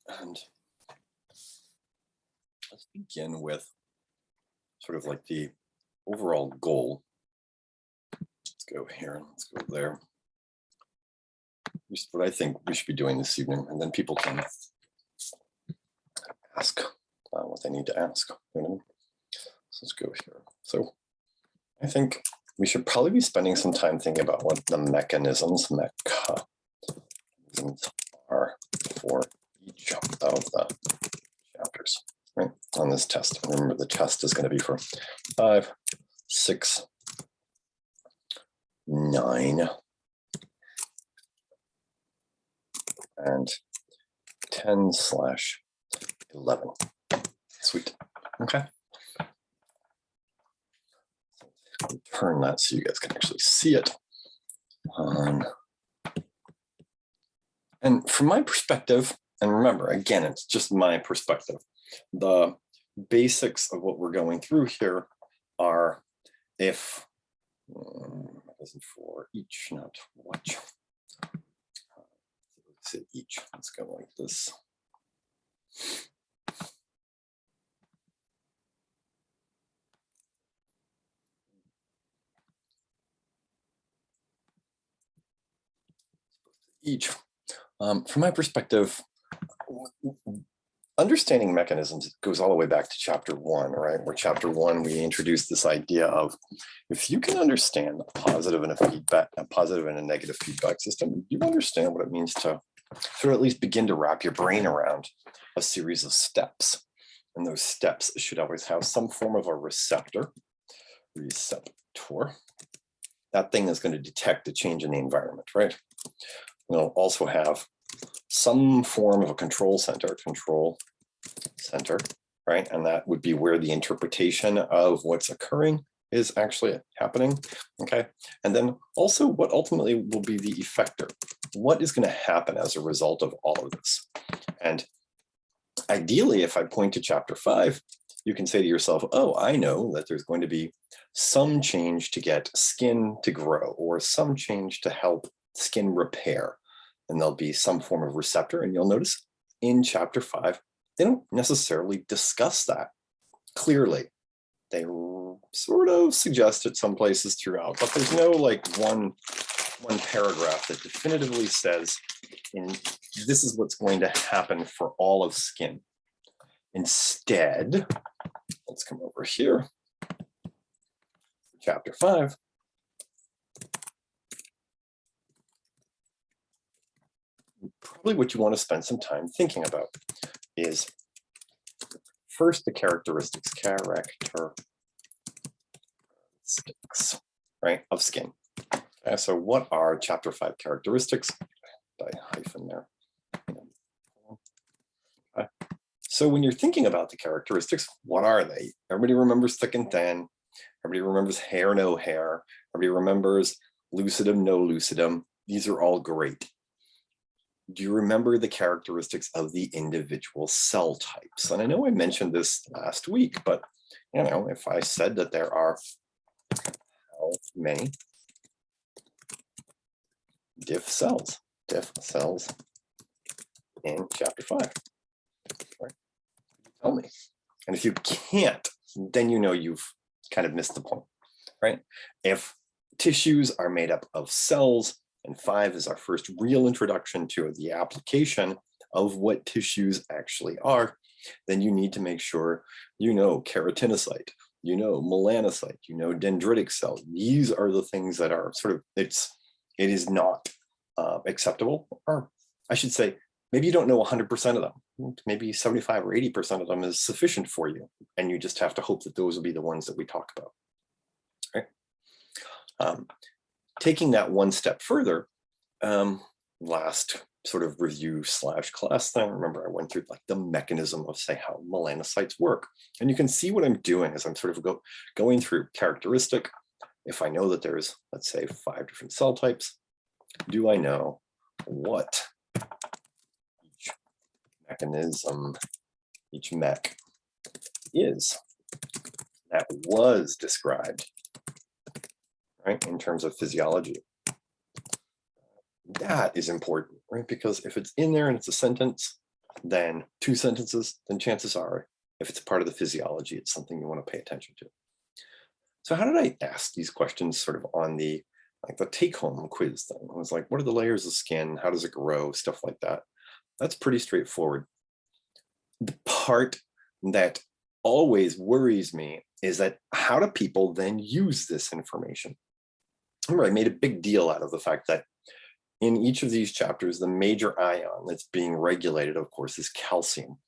And let's begin with sort of like the overall goal. Let's go here, let's go there. Just what I think we should be doing this evening, and then people can ask what they need to ask. You know? So let's go here. So I think we should probably be spending some time thinking about what the mechanisms are for each of the chapters, right, on this test. Remember, the test is going to be for 5, 6, 9, and 10/11. Sweet. Okay. So turn that so you guys can actually see it. And from my perspective, and remember, again, it's just my perspective, the basics of what we're going through here are if, for each, not watch. Let's say each, let's go like this. Each. From my perspective, understanding mechanisms goes all the way back to chapter 1, right? Where chapter 1, we introduced this idea of if you can understand a positive and a negative feedback system, you understand what it means to sort of at least begin to wrap your brain around a series of steps. And those steps should always have some form of a receptor. That thing is going to detect a change in the environment, right? We'll also have some form of a control center, right? And that would be where the interpretation of what's occurring is actually happening, okay? And then also what ultimately will be the effector. What is going to happen as a result of all of this? And ideally, if I point to chapter 5, you can say to yourself, oh, I know that there's going to be some change to get skin to grow or some change to help skin repair. And there'll be some form of receptor. And you'll notice in chapter 5, they don't necessarily discuss that clearly. They sort of suggest it some places throughout, but there's no like one paragraph that definitively says this is what's going to happen for all of skin. Instead, let's come over here, chapter 5. Probably what you want to spend some time thinking about is first the characteristics, right, of skin. Okay, so what are chapter 5 characteristics? By hyphen there. Okay. So when you're thinking about the characteristics, what are they? Everybody remembers thick and thin. Everybody remembers hair, no hair. Everybody remembers lucidum, no lucidum. These are all great. Do you remember the characteristics of the individual cell types? And I know I mentioned this last week, but you know, if I said that there are how many diff cells in chapter 5, right? Tell me. And if you can't, then you know you've kind of missed the point, right? If tissues are made up of cells, and 5 is our first real introduction to the application of what tissues actually are, then you need to make sure you know keratinocyte, you know melanocyte, you know dendritic cell. These are the things that are sort of, it is not acceptable, or I should say, maybe you don't know 100% of them. Maybe 75 or 80% of them is sufficient for you, and you just have to hope that those will be the ones that we talk about, right? Taking that one step further, last sort of review / class thing, remember I went through like the mechanism of, say, how melanocytes work. And you can see what I'm doing as I'm sort of going through characteristic. If I know that there's, let's say, 5 different cell types, do I know what each mechanism, each mech is that was described, right, in terms of physiology? That is important, right? Because if it's in there and it's a sentence, than 2 sentences, then chances are, if it's part of the physiology, it's something you want to pay attention to. So how did I ask these questions sort of on the take-home quiz thing? It was like, what are the layers of skin? How does it grow? Stuff like that. That's pretty straightforward. The part that always worries me is that how do people then use this information? Remember, I made a big deal out of the fact that in each of these chapters, the major ion that's being regulated, of course, is calcium.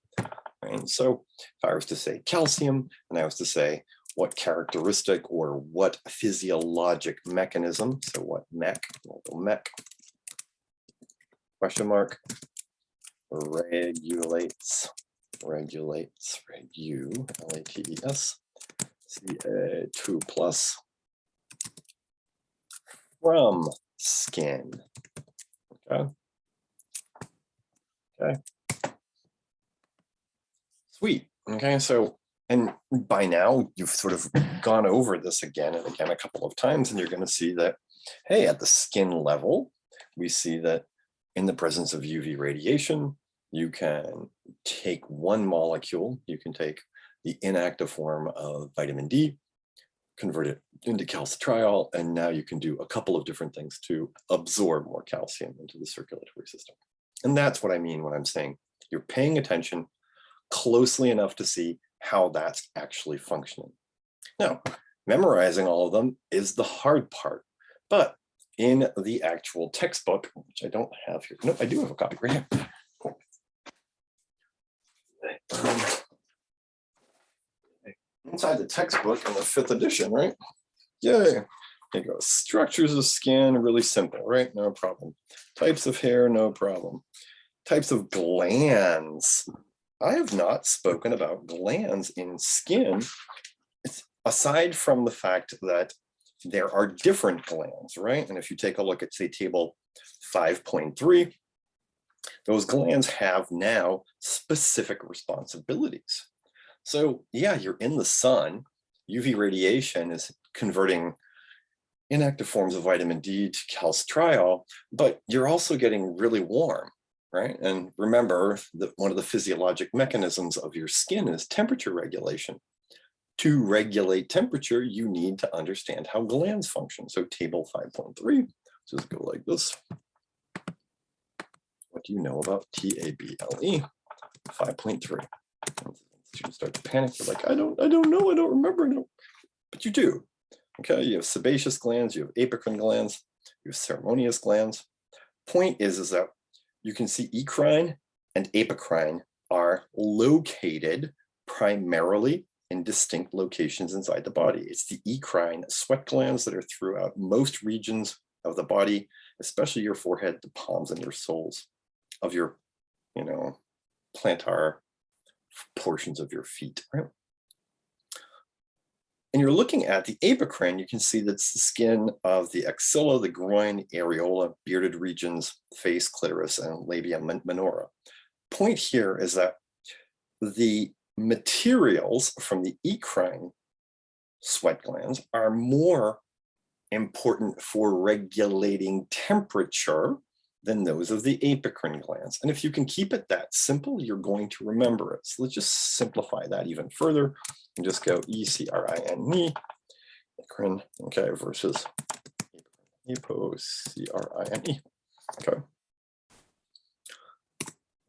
And so if I was to say calcium, and I was to say what characteristic or what physiologic mechanism, so what mech, question mark, regulates, L-A-T-E-S, Ca2 plus from skin. Okay. Sweet. Okay, so, and by now you've sort of gone over this again and again a couple of times, and you're going to see that, hey, at the skin level, we see that in the presence of UV radiation, you can take one molecule, you can take the inactive form of vitamin D, convert it into calcitriol, and now you can do a couple of different things to absorb more calcium into the circulatory system. And that's what I mean when I'm saying you're paying attention closely enough to see how that's actually functioning. Now, memorizing all of them is the hard part, but in the actual textbook, which I don't have here, no, I do have a copy right here. Cool. Inside the textbook in the 5th edition, right? Yay. Here you go. Structures of skin, really simple, right? No problem. Types of hair, no problem. Types of glands. I have not spoken about glands in skin, aside from the fact that there are different glands, right? And if you take a look at, say, table 5.3, those glands have now specific responsibilities. So yeah, you're in the sun, UV radiation is converting inactive forms of vitamin D to calcitriol, but you're also getting really warm, right? And remember that one of the physiologic mechanisms of your skin is temperature regulation. To regulate temperature, you need to understand how glands function. So table 5.3, just go like this. What do you know about TABLE 5.3? Students start to panic. They're like, I don't know, I don't remember. No. But you do. Okay, you have sebaceous glands, you have apocrine glands, you have ceremonious glands. Point is that you can see ecrine and apocrine are located primarily in distinct locations inside the body. It's the ecrine sweat glands that are throughout most regions of the body, especially your forehead, the palms, and your soles of your, plantar portions of your feet, right? And you're looking at the apocrine, you can see that's the skin of the axilla, the groin, areola, bearded regions, face, clitoris, and labia minora. Point here is that the materials from the ecrine sweat glands are more important for regulating temperature than those of the apocrine glands. And if you can keep it that simple, you're going to remember it. So let's just simplify that even further and just go E-C-R-I-N-E, apocrine, okay, versus C-R-I-N-E, okay.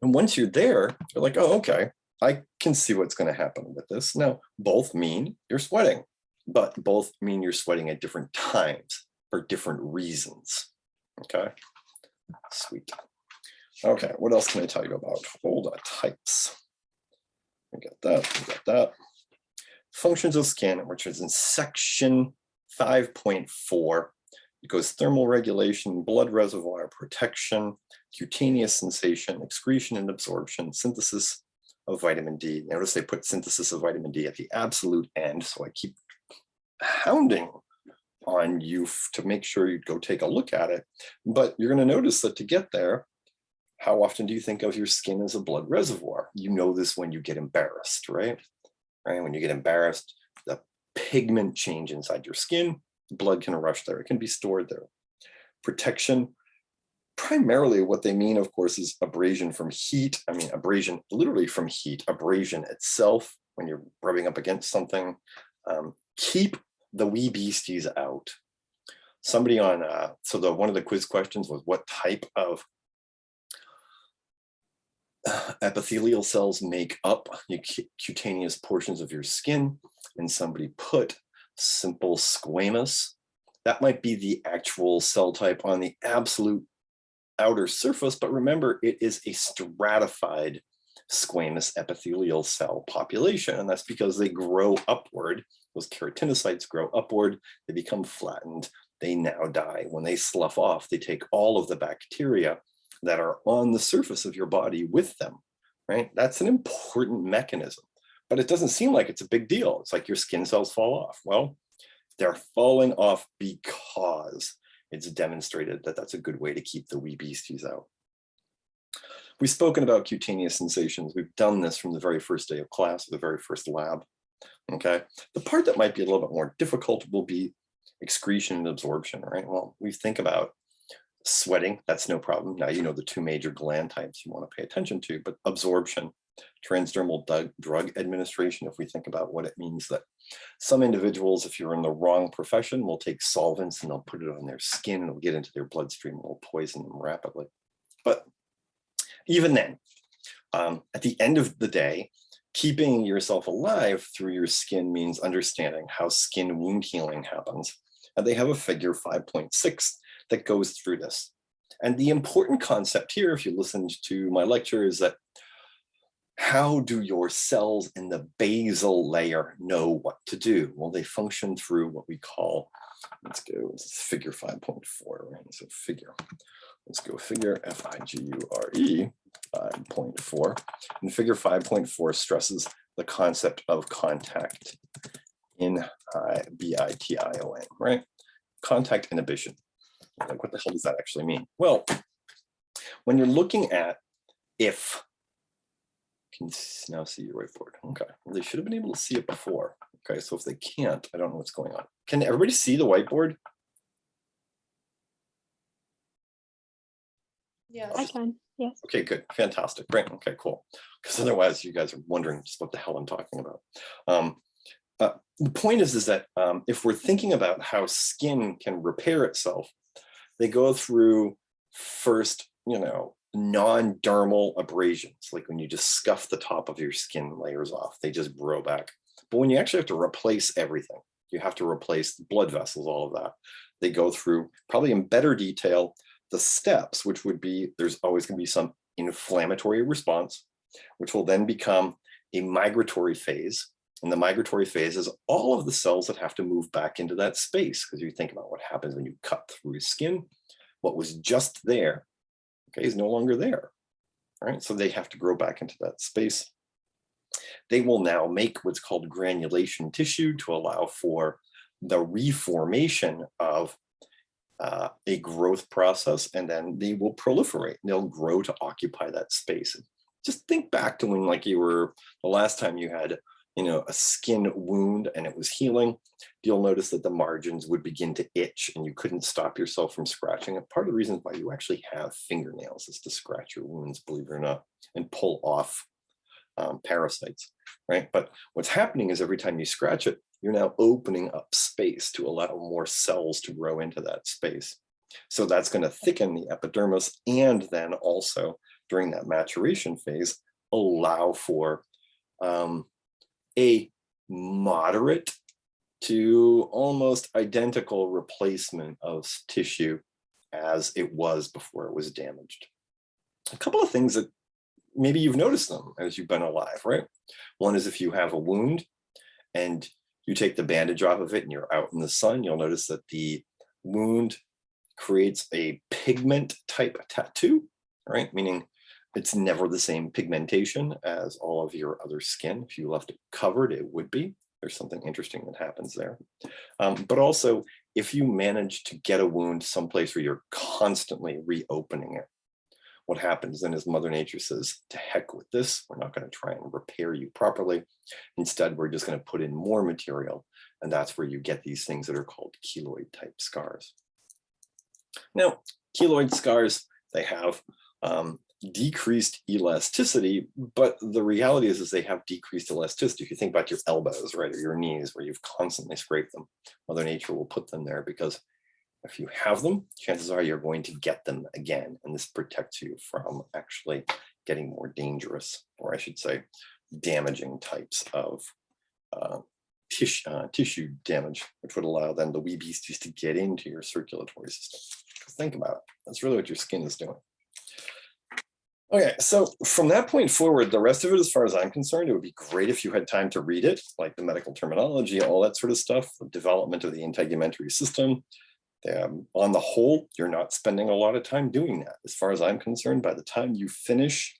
And once you're there, you're like, oh, okay, I can see what's going to happen with this. Now, both mean you're sweating, but both mean you're sweating at different times for different reasons, okay? Sweet. Okay, what else can I tell you about? Hold on, types. We got that. Functions of skin, which is in section 5.4. It goes thermal regulation, blood reservoir protection, cutaneous sensation, excretion and absorption, synthesis of vitamin D. Notice they put synthesis of vitamin D at the absolute end, so I keep hounding on you to make sure you go take a look at it. But you're going to notice that to get there, how often do you think of your skin as a blood reservoir? You know this when you get embarrassed, right? When you get embarrassed, the pigment change inside your skin, blood can rush there. It can be stored there. Protection, Primarily what they mean, of course, is abrasion from heat. I mean, abrasion literally from heat, abrasion itself, when you're rubbing up against something. Keep the wee beasties out. Somebody on, one of the quiz questions was, what type of epithelial cells make up the cutaneous portions of your skin? And somebody put simple squamous. That might be the actual cell type on the absolute outer surface, but remember, it is a stratified squamous epithelial cell population, and that's because they grow upward. Those keratinocytes grow upward, they become flattened, they now die. When they slough off, they take all of the bacteria that are on the surface of your body with them, right? That's an important mechanism, but it doesn't seem like it's a big deal. It's like your skin cells fall off. Well, they're falling off because it's demonstrated that that's a good way to keep the wee beasties out. We've spoken about cutaneous sensations. We've done this from the very first day of class, the very first lab, okay? The part that might be a little bit more difficult will be excretion and absorption, right? Well, we think about sweating, that's no problem. Now you know the two major gland types you want to pay attention to, but absorption, transdermal drug administration, if we think about what it means, that some individuals, if you're in the wrong profession, will take solvents and they'll put it on their skin and it'll get into their bloodstream and it'll poison them rapidly. But even then, at the end of the day, keeping yourself alive through your skin means understanding how skin wound healing happens. And they have a figure 5.6 that goes through this. And the important concept here, if you listened to my lecture, is that how do your cells in the basal layer know what to do? Well, they function through what we call, let's go, it's figure 5.4, right? So figure, let's go figure, F-I-G-U-R-E, 5.4. And figure 5.4 stresses the concept of contact inhibition, right? Contact inhibition. Like, what the hell does that actually mean? Well, when you're looking at if, can now see your whiteboard. Okay, well, they should have been able to see it before. Okay, so if they can't, I don't know what's going on. Can everybody see the whiteboard? Yes, I can. Yes. Okay, good, fantastic, great. Okay, cool. Because otherwise, you guys are wondering just what the hell I'm talking about. The point is that if we're thinking about how skin can repair itself, they go through first, non-dermal abrasions, like when you just scuff the top of your skin layers off, they just grow back. But when you actually have to replace everything, you have to replace blood vessels, all of that. They go through, probably in better detail, the steps, which would be, there's always going to be some inflammatory response, which will then become a migratory phase. And the migratory phase is all of the cells that have to move back into that space, because you think about what happens when you cut through skin. What was just there, okay, is no longer there, right? So they have to grow back into that space. They will now make what's called granulation tissue to allow for the reformation of a growth process, and then they will proliferate. They'll grow to occupy that space. Just think back to when, like, you were, the last time you had, a skin wound and it was healing, you'll notice that the margins would begin to itch and you couldn't stop yourself from scratching it. Part of the reason why you actually have fingernails is to scratch your wounds, believe it or not, and pull off parasites, right? But what's happening is every time you scratch it, you're now opening up space to allow more cells to grow into that space. So that's going to thicken the epidermis, and then also during that maturation phase, allow for a moderate to almost identical replacement of tissue as it was before it was damaged. A couple of things that maybe you've noticed them as you've been alive, right? One is if you have a wound and you take the bandage off of it and you're out in the sun, you'll notice that the wound creates a pigment type tattoo, right? Meaning it's never the same pigmentation as all of your other skin. If you left it covered, it would be. There's something interesting that happens there. But also, if you manage to get a wound someplace where you're constantly reopening it, what happens then is Mother Nature says, to heck with this. We're not going to try and repair you properly. Instead, we're just going to put in more material. And that's where you get these things that are called keloid type scars. Now, keloid scars They have decreased elasticity, but the reality is they have decreased elasticity. If you think about your elbows, right, or your knees, where you've constantly scraped them, Mother Nature will put them there because if you have them, chances are you're going to get them again. And this protects you from actually getting more dangerous, or I should say, damaging types of tissue damage, which would allow then the wee beasties to get into your circulatory system. Think about it. That's really what your skin is doing. Okay, so from that point forward, the rest of it, as far as I'm concerned, it would be great if you had time to read it, like the medical terminology, all that sort of stuff, the development of the integumentary system. On the whole, you're not spending a lot of time doing that. As far as I'm concerned, by the time you finish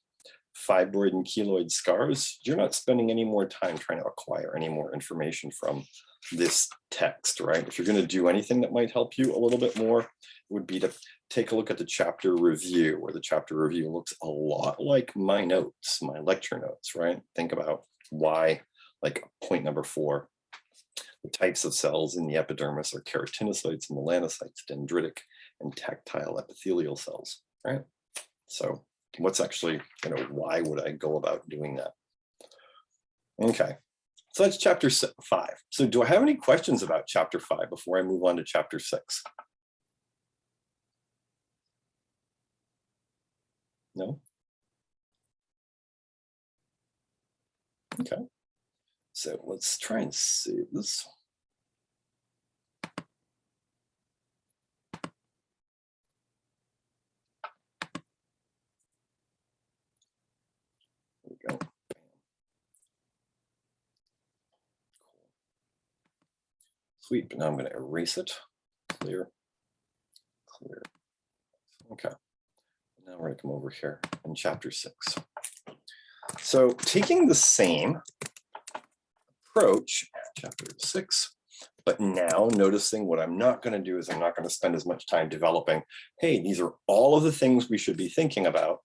fibroid and keloid scars, you're not spending any more time trying to acquire any more information from this text, right? If you're going to do anything that might help you a little bit more, it would be to take a look at the chapter review, where the chapter review looks a lot like my notes, my lecture notes, right? Think about why, like point number 4, the types of cells in the epidermis are keratinocytes, melanocytes, dendritic, and tactile epithelial cells, right? So what's actually, why would I go about doing that? Okay, so that's chapter 5. So do I have any questions about chapter 5 before I move on to chapter 6? No? Okay, so let's try and save this. There we go. Sweet, but now I'm going to erase it. Clear, clear. Okay. Now we're going to come over here in chapter 6. So taking the same approach, chapter 6, but now noticing what I'm not going to do is I'm not going to spend as much time developing, hey, these are all of the things we should be thinking about.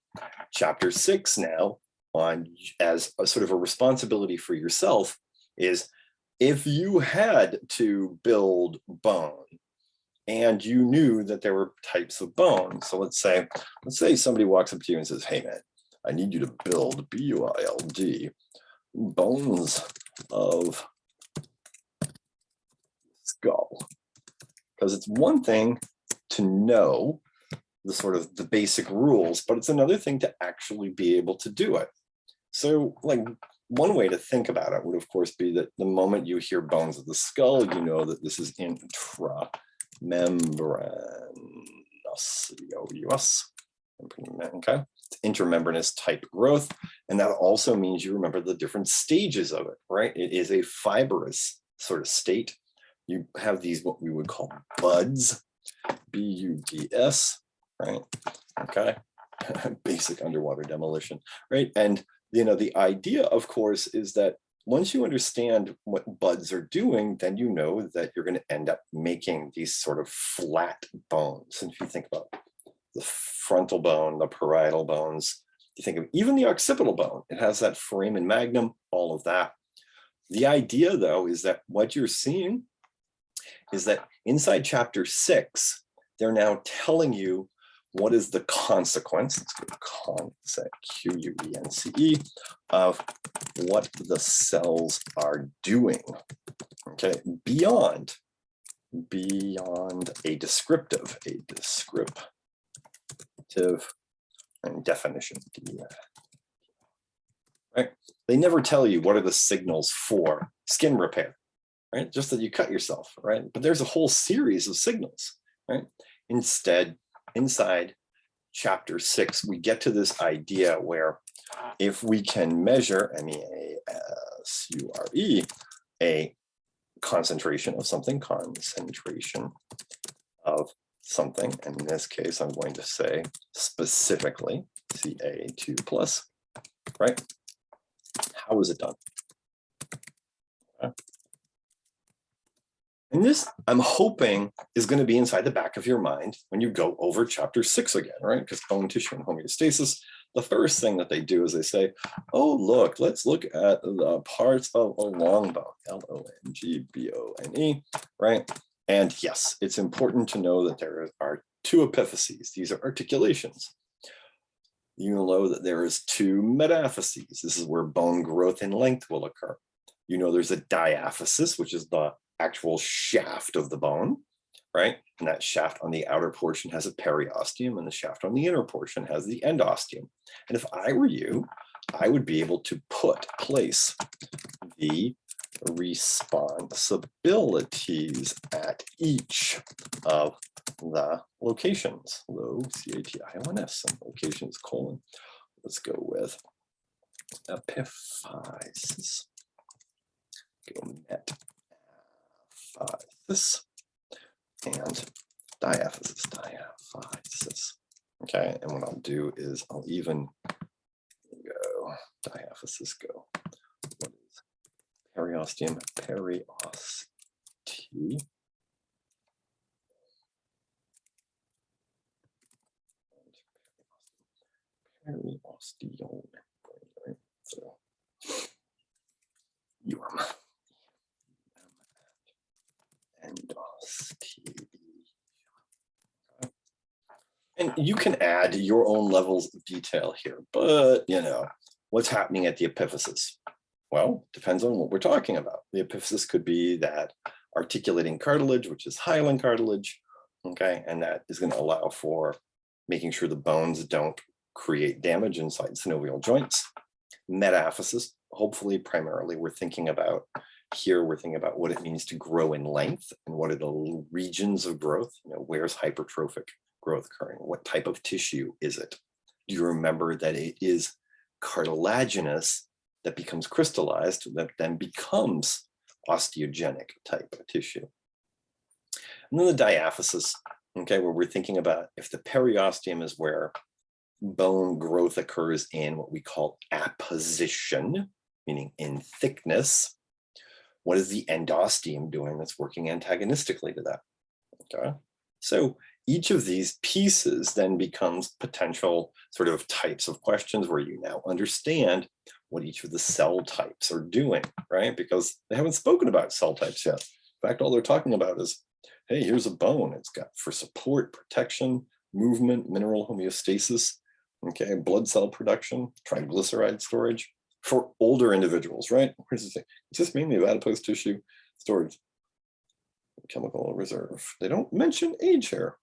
Chapter 6 now, on as a sort of a responsibility for yourself, is if you had to build bone, and you knew that there were types of bone. So let's say somebody walks up to you and says, hey man, I need you to build BILD bones of skull. Because it's one thing to know the basic rules, but it's another thing to actually be able to do it. So like one way to think about it would of course be that the moment you hear bones of the skull, you know that this is intramembranous, okay? It's intramembranous type growth. And that also means you remember the different stages of it, right? It is a fibrous sort of state. You have these, what we would call buds, BUDS, right? Okay, basic underwater demolition, right? And the idea, of course, is that once you understand what buds are doing, then you know that you're going to end up making these sort of flat bones. And if you think about the frontal bone, the parietal bones, you think of even the occipital bone, it has that foramen magnum, all of that. The idea, though, is that what you're seeing is that inside chapter 6, they're now telling you what is the consequence, let's go concept, Q-U-E-N-C-E, of what the cells are doing, okay, beyond a descriptive and definition, right? They never tell you what are the signals for skin repair, right? Just that you cut yourself, right? But there's a whole series of signals, right? Instead, inside chapter 6, we get to this idea where if we can measure, MEASURE, a concentration of something, and in this case, I'm going to say specifically Ca2+, right? How is it done? Okay. And this, I'm hoping, is going to be inside the back of your mind when you go over chapter 6 again, right? Because bone tissue and homeostasis, the first thing that they do is they say, oh, look, let's look at the parts of a long bone, L-O-N-G-B-O-N-E, right? And yes, it's important to know that there are two epiphyses. These are articulations. You know that there is two metaphyses. This is where bone growth and length will occur. You know there's a diaphysis, which is the actual shaft of the bone, right? And that shaft on the outer portion has a periosteum, and the shaft on the inner portion has the endosteum. And if I were you, I would be able to place the responsibilities at each of the locations. Low, C-A-T-I-O-N-S, and locations, colon. Let's go with epiphysis. Go metaphysis and diaphysis. Okay, and what I'll do is I'll even go diaphysis, go. What is periosteum? Periosteal membrane, right? So and you can add your own levels of detail here, but you know, what's happening at the epiphysis? Well, depends on what we're talking about. The epiphysis could be that articulating cartilage, which is hyaline cartilage, okay? And that is going to allow for making sure the bones don't create damage inside synovial joints. Metaphysis, hopefully, primarily, we're thinking about what it means to grow in length and what are the regions of growth. You know, where's hypertrophic growth occurring? What type of tissue is it? Do you remember that it is cartilaginous that becomes crystallized, that then becomes osteogenic type of tissue? And then the diaphysis, okay, where we're thinking about if the periosteum is where bone growth occurs in what we call apposition, meaning in thickness. What is the endosteum doing that's working antagonistically to that? Okay, so each of these pieces then becomes potential sort of types of questions where you now understand what each of the cell types are doing, right? Because they haven't spoken about cell types yet. In fact, all they're talking about is, hey, here's a bone. It's got for support, protection, movement, mineral homeostasis, okay, blood cell production, triglyceride storage for older individuals, right? Where's the thing? It's just mainly of adipose tissue storage, chemical reserve. They don't mention age here,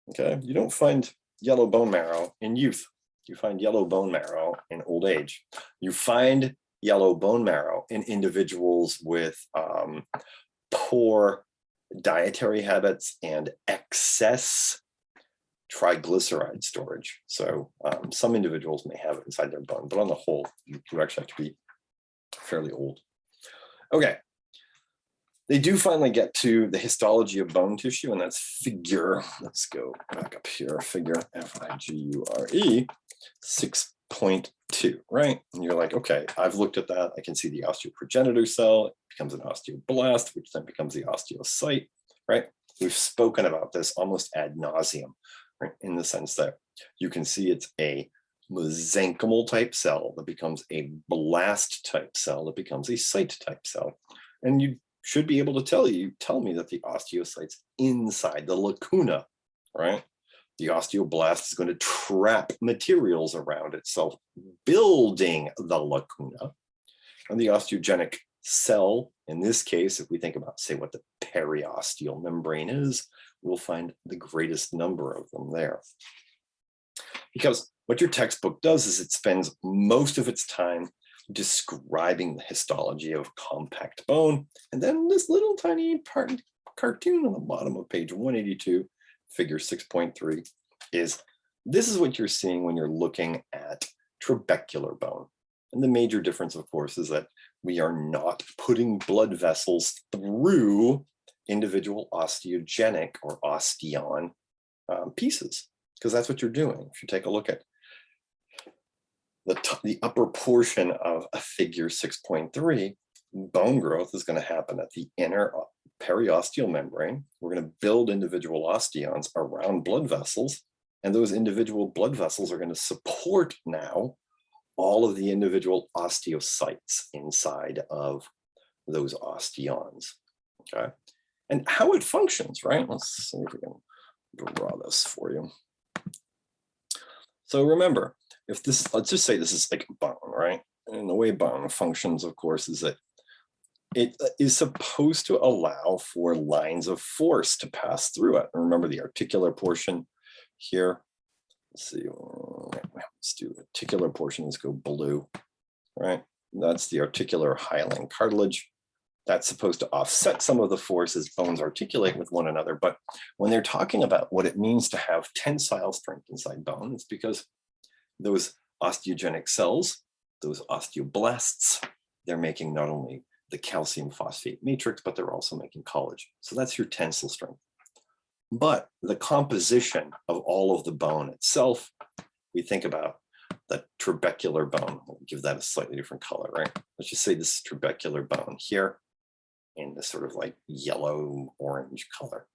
okay? You don't find yellow bone marrow in youth. You find yellow bone marrow in old age. You find yellow bone marrow in individuals with poor dietary habits and excess triglyceride storage. So some individuals may have it inside their bone, but on the whole, you actually have to be fairly old. Okay. They do finally get to the histology of bone tissue, and that's figure, let's go back up here, figure F-I-G-U-R-E 6.2, right? And you're like, okay, I've looked at that. I can see the osteoprogenitor cell, it becomes an osteoblast, which then becomes the osteocyte, right? We've spoken about this almost ad nauseum, right? In the sense that you can see it's a mesenchymal type cell that becomes a blast type cell that becomes a site type cell. And you should be able to tell me that the osteocyte's inside the lacuna, right? The osteoblast is going to trap materials around itself, building the lacuna. And the osteogenic cell, in this case, if we think about, say, what the periosteal membrane is, we'll find the greatest number of them there. Because what your textbook does is it spends most of its time describing the histology of compact bone. And then this little tiny cartoon on the bottom of page 182, figure 6.3, is this is what you're seeing when you're looking at trabecular bone. And the major difference, of course, is that we are not putting blood vessels through individual osteogenic or osteon pieces, because that's what you're doing. If you take a look at the upper portion of a figure 6.3, bone growth is going to happen at the inner periosteal membrane. We're going to build individual osteons around blood vessels, and those individual blood vessels are going to support now all of the individual osteocytes inside of those osteons, okay? And how it functions, right? Let's see if we can draw this for you. So remember, if this, let's just say this is like bone, right? And the way bone functions, of course, is that it is supposed to allow for lines of force to pass through it. And remember the articular portion here. Let's see, let's do articular portion, let's go blue, right? That's the articular hyaline cartilage. That's supposed to offset some of the force as bones articulate with one another. But when they're talking about what it means to have tensile strength inside bone, it's because those osteogenic cells, those osteoblasts, they're making not only the calcium phosphate matrix, but they're also making collagen. So that's your tensile strength. But the composition of all of the bone itself, we think about the trabecular bone. We'll give that a slightly different color, right? Let's just say this is trabecular bone here in this sort of like yellow orange color,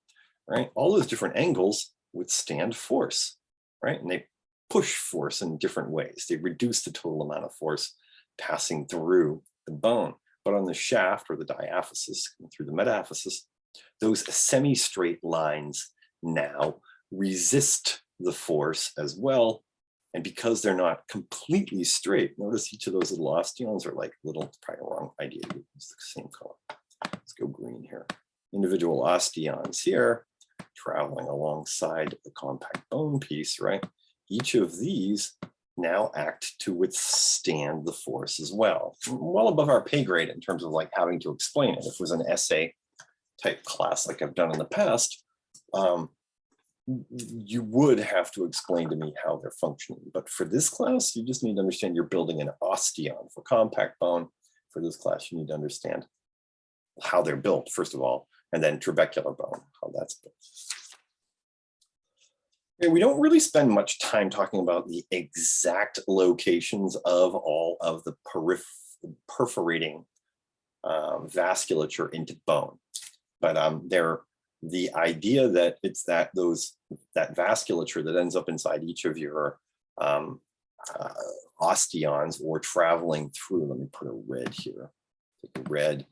right? All those different angles withstand force, right? And they push force in different ways. They reduce the total amount of force passing through the bone. But on the shaft or the diaphysis, through the metaphysis, those semi-straight lines now resist the force as well. And because they're not completely straight, notice each of those little osteons are like little, it's probably a wrong idea to use the same color. Let's go green here. Individual osteons here, traveling alongside the compact bone piece, right? Each of these now act to withstand the force as well. Well above our pay grade in terms of like having to explain it. If it was an essay type class like I've done in the past, you would have to explain to me how they're functioning. But for this class, you just need to understand you're building an osteon. For compact bone, for this class, you need to understand how they're built, first of all, and then trabecular bone, how that's built. Okay, we don't really spend much time talking about the exact locations of all of the perforating vasculature into bone, but the idea that it's that vasculature that ends up inside each of your osteons or traveling through. Let me put a red here. Take a red.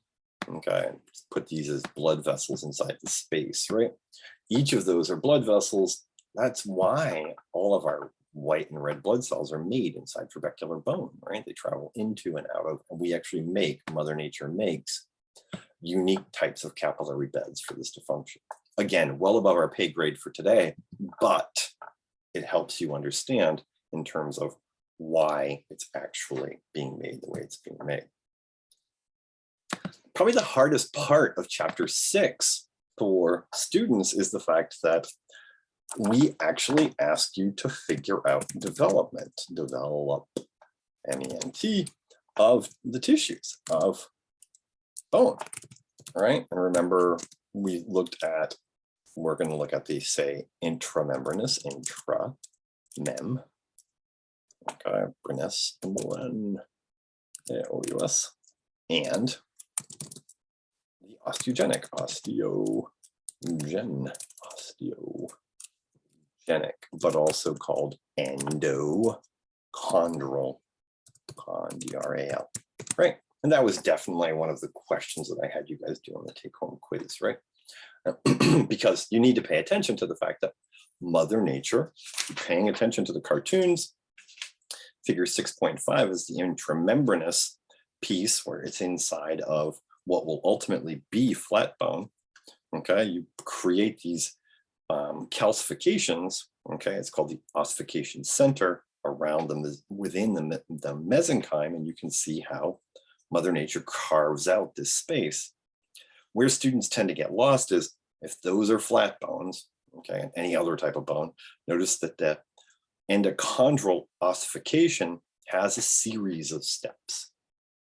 Okay, put these as blood vessels inside the space, right? Each of those are blood vessels. That's why all of our white and red blood cells are made inside trabecular bone, right? They travel into and out of, and we actually make, Mother Nature makes unique types of capillary beds for this to function. Again, well above our pay grade for today, but it helps you understand in terms of why it's actually being made the way it's being made. Probably the hardest part of chapter 6 for students is the fact that we actually ask you to figure out develop, MENT, of the tissues of bone, right? And remember, we're going to look at the, say, intramembranous, intramem, okay, brenous, OUS, and the osteogenic, osteogenic, but also called endochondral, chondral, right? And that was definitely one of the questions that I had you guys do on the take-home quiz, right? Because you need to pay attention to the fact that Mother Nature, paying attention to the cartoons, figure 6.5 is the intramembranous piece where it's inside of what will ultimately be flat bone. Okay, you create these calcifications. Okay, it's called the ossification center around them within the mesenchyme, and you can see how Mother Nature carves out this space. Where students tend to get lost is if those are flat bones, okay, and any other type of bone, notice that the endochondral ossification has a series of steps.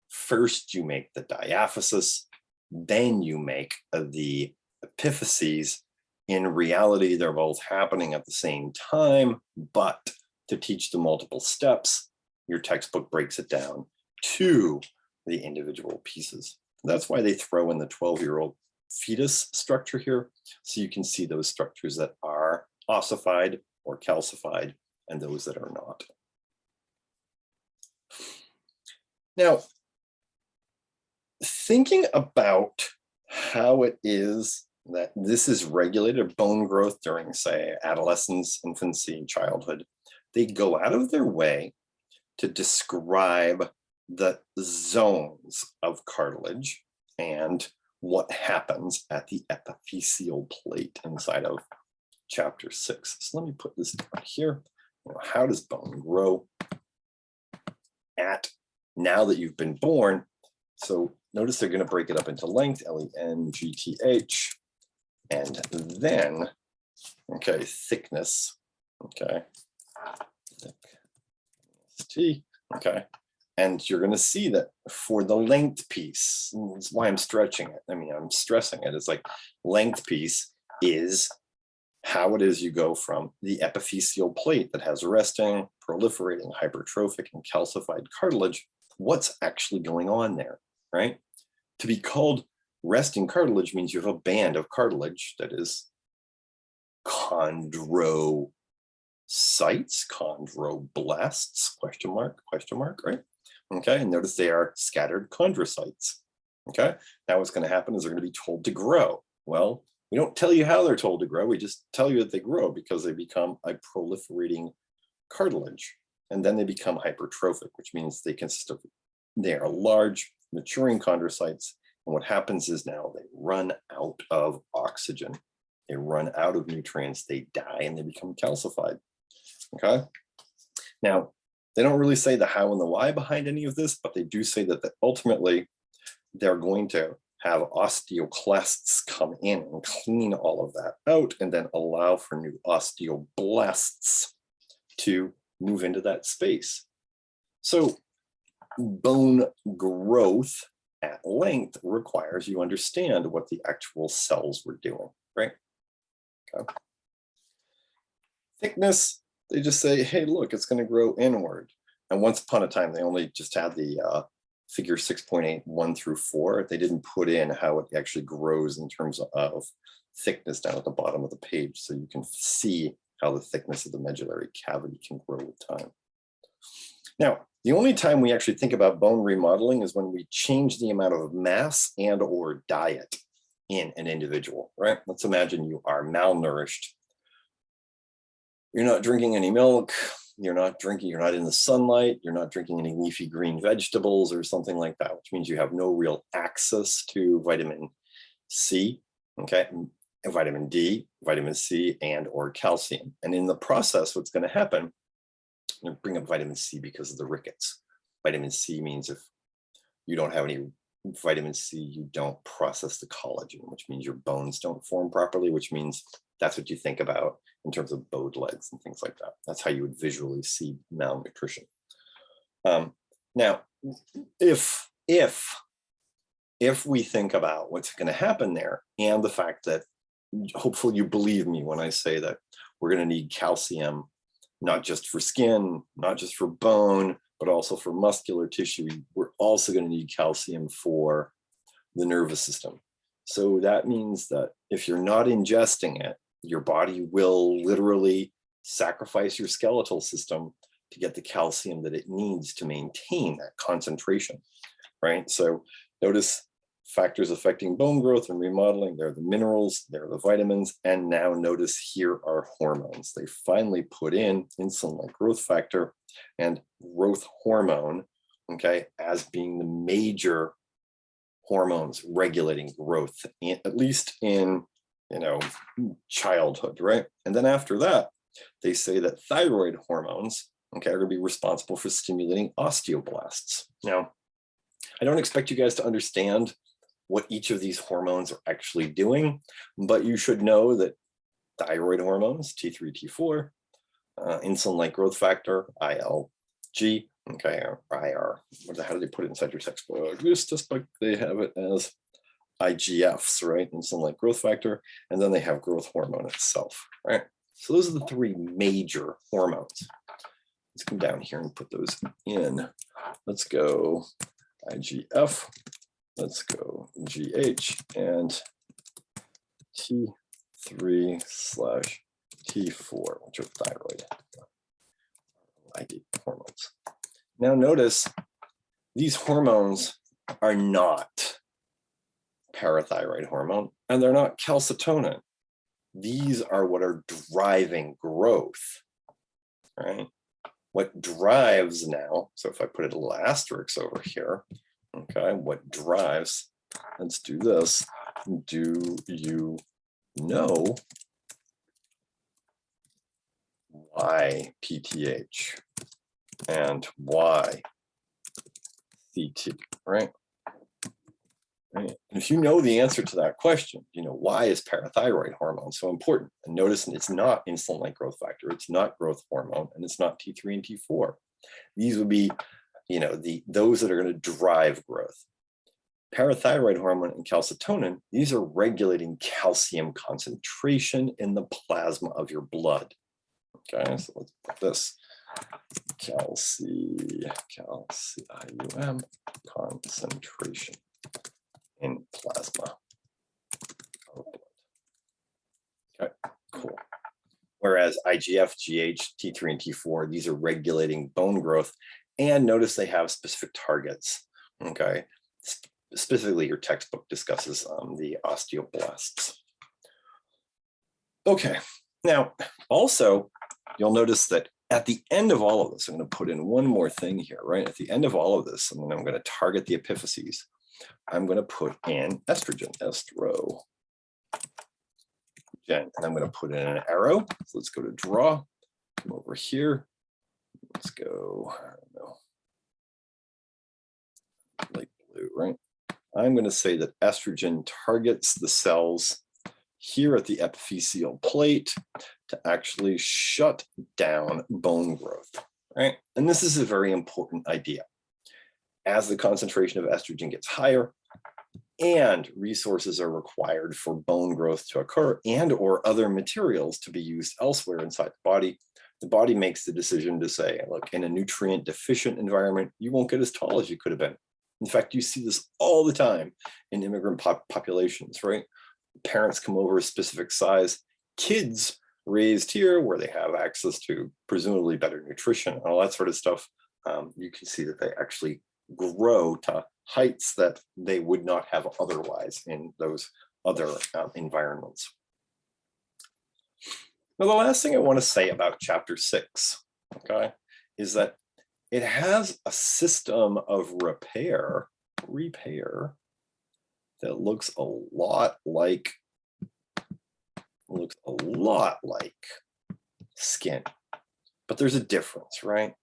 First, you make the diaphysis, then you make the epiphyses. In reality, they're both happening at the same time, but to teach the multiple steps, your textbook breaks it down to the individual pieces. That's why they throw in the 12-year-old fetus structure here, so you can see those structures that are ossified or calcified and those that are not. Now, thinking about how it is that this is regulated bone growth during, say, adolescence, infancy, childhood. They go out of their way to describe the zones of cartilage and what happens at the epiphyseal plate inside of chapter 6. So let me put this down here. How does bone grow at now that you've been born? So notice they're going to break it up into length, LENGTH, and then, okay, thickness, okay, T, okay. And you're going to see that for the length piece, that's why I'm stretching it. I mean, I'm stressing it. It's like length piece is how it is you go from the epiphyseal plate that has resting, proliferating, hypertrophic, and calcified cartilage. What's actually going on there, right? To be called resting cartilage means you have a band of cartilage that is chondrocytes, chondroblasts, question mark, right? Okay, and notice they are scattered chondrocytes. Okay, now what's going to happen is they're going to be told to grow. Well, we don't tell you how they're told to grow. We just tell you that they grow because they become a proliferating cartilage. And then they become hypertrophic, which means they consist of, they are large, maturing chondrocytes. And what happens is now they run out of oxygen. They run out of nutrients, they die, and they become calcified. Okay. Now, they don't really say the how and the why behind any of this, but they do say that ultimately they're going to have osteoclasts come in and clean all of that out and then allow for new osteoblasts to move into that space. So bone growth at length requires you understand what the actual cells were doing, right? Okay. Thickness, they just say, hey, look, it's going to grow inward. And once upon a time, they only just had the figure 6.8, 1 through 4. They didn't put in how it actually grows in terms of thickness down at the bottom of the page. So you can see how the thickness of the medullary cavity can grow with time. Now, the only time we actually think about bone remodeling is when we change the amount of mass and or diet in an individual, right? Let's imagine you are malnourished. You're not drinking any milk, you're not in the sunlight, you're not drinking any leafy green vegetables or something like that, which means you have no real access to vitamin C, okay, vitamin D, vitamin C, and or calcium. And in the process, what's going to happen, I'm going to bring up vitamin C because of the rickets. Vitamin C means if you don't have any vitamin C, you don't process the collagen, which means your bones don't form properly, which means that's what you think about in terms of bowed legs and things like that. That's how you would visually see malnutrition. Now, if we think about what's going to happen there and the fact that hopefully you believe me when I say that we're going to need calcium, not just for skin, not just for bone, but also for muscular tissue. We're also going to need calcium for the nervous system. So that means that if you're not ingesting it, your body will literally sacrifice your skeletal system to get the calcium that it needs to maintain that concentration, right? So notice factors affecting bone growth and remodeling. There are the minerals, there are the vitamins, and now notice here are hormones. They finally put in insulin-like growth factor and growth hormone, okay, as being the major hormones regulating growth, at least in childhood, right? And then after that, they say that thyroid hormones, okay, are going to be responsible for stimulating osteoblasts. Now, I don't expect you guys to understand what each of these hormones are actually doing, but you should know that thyroid hormones, T3, T4, insulin-like growth factor, ILG, okay, or IR, how do they put it inside your textbook? Just like they have it as IGFs, right? Insulin-like growth factor, and then they have growth hormone itself, right? So those are the three major hormones. Let's come down here and put those in. Let's go IGF, let's go GH, and T3/T4, which are thyroid hormones. Now notice these hormones are not parathyroid hormone, and they're not calcitonin. These are what are driving growth, right? What drives now, so if I put a little asterisk over here, okay, what drives, let's do this. Do you know why PTH and why CT, right? Right. And if you know the answer to that question, you know, why is parathyroid hormone so important? And notice it's not insulin-like growth factor, it's not growth hormone, and it's not T3 and T4. These would be, you know, those that are going to drive growth. Parathyroid hormone and calcitonin, these are regulating calcium concentration in the plasma of your blood. Okay, so let's put this calcium concentration in plasma. Okay, cool. Whereas IGF, GH, T3, and T4, these are regulating bone growth. And notice they have specific targets. Okay, specifically your textbook discusses the osteoblasts. Okay, now also you'll notice that at the end of all of this, I'm going to put in one more thing here, right? At the end of all of this, I'm going to target the epiphyses. I'm going to put in estrogen, estro, and I'm going to put in an arrow. So let's go to draw, come over here. Let's go, I don't know, light blue, right? I'm going to say that estrogen targets the cells here at the epiphyseal plate to actually shut down bone growth, right? And this is a very important idea. As the concentration of estrogen gets higher and resources are required for bone growth to occur and or other materials to be used elsewhere inside the body makes the decision to say, look, in a nutrient deficient environment, you won't get as tall as you could have been. In fact, you see this all the time in immigrant populations, right? Parents come over a specific size, kids raised here where they have access to presumably better nutrition and all that sort of stuff. You can see that they actually grow to heights that they would not have otherwise in those other environments. Now, the last thing I want to say about chapter 6, okay, is that it has a system of repair that looks a lot like skin, but there's a difference, right?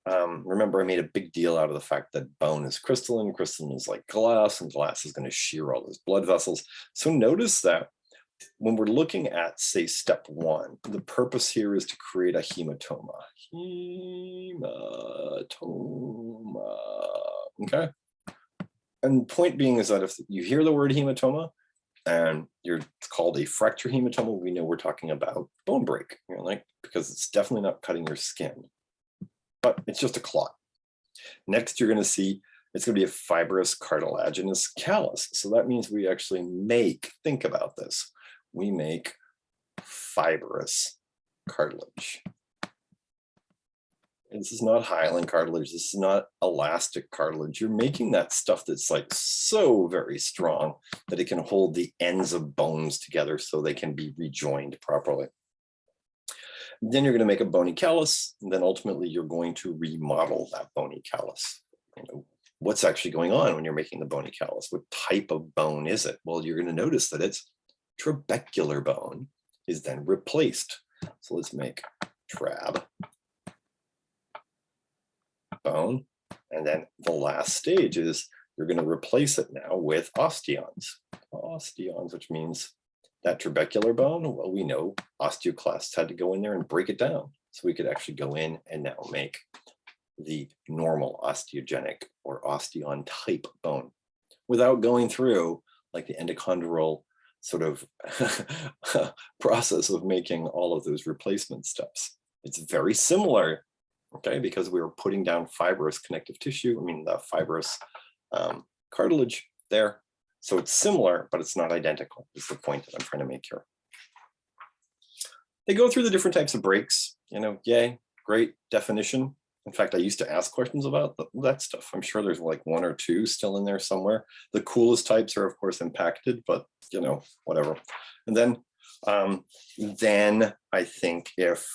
Remember, I made a big deal out of the fact that bone is crystalline. Crystalline is like glass, and glass is going to shear all those blood vessels. So notice that when we're looking at, say, step 1, the purpose here is to create a hematoma. Okay? And the point being is that if you hear the word hematoma and it's called a fracture hematoma, we know we're talking about bone break, because it's definitely not cutting your skin, but it's just a clot. Next, you're going to see it's going to be a fibrous cartilaginous callus. So that means we actually think about this, we make fibrous cartilage. And this is not hyaline cartilage. This is not elastic cartilage. You're making that stuff that's like so very strong that it can hold the ends of bones together so they can be rejoined properly. Then you're going to make a bony callus, and then ultimately you're going to remodel that bony callus. What's actually going on when you're making the bony callus? What type of bone is it? Well, you're going to notice that it's trabecular bone is then replaced. So let's make trab bone, and then the last stage is you're going to replace it now with osteons. Osteons, which means that trabecular bone, well, we know osteoclasts had to go in there and break it down. So we could actually go in and now make the normal osteogenic or osteon type bone without going through like the endochondral sort of process of making all of those replacement steps. It's very similar, okay, because we were putting down fibrous connective tissue, the fibrous cartilage there. So it's similar, but it's not identical, is the point that I'm trying to make here. They go through the different types of breaks, yay, great definition. In fact, I used to ask questions about that stuff. I'm sure there's like 1 or 2 still in there somewhere. The coolest types are, of course, impacted, but you know, whatever. And then I think if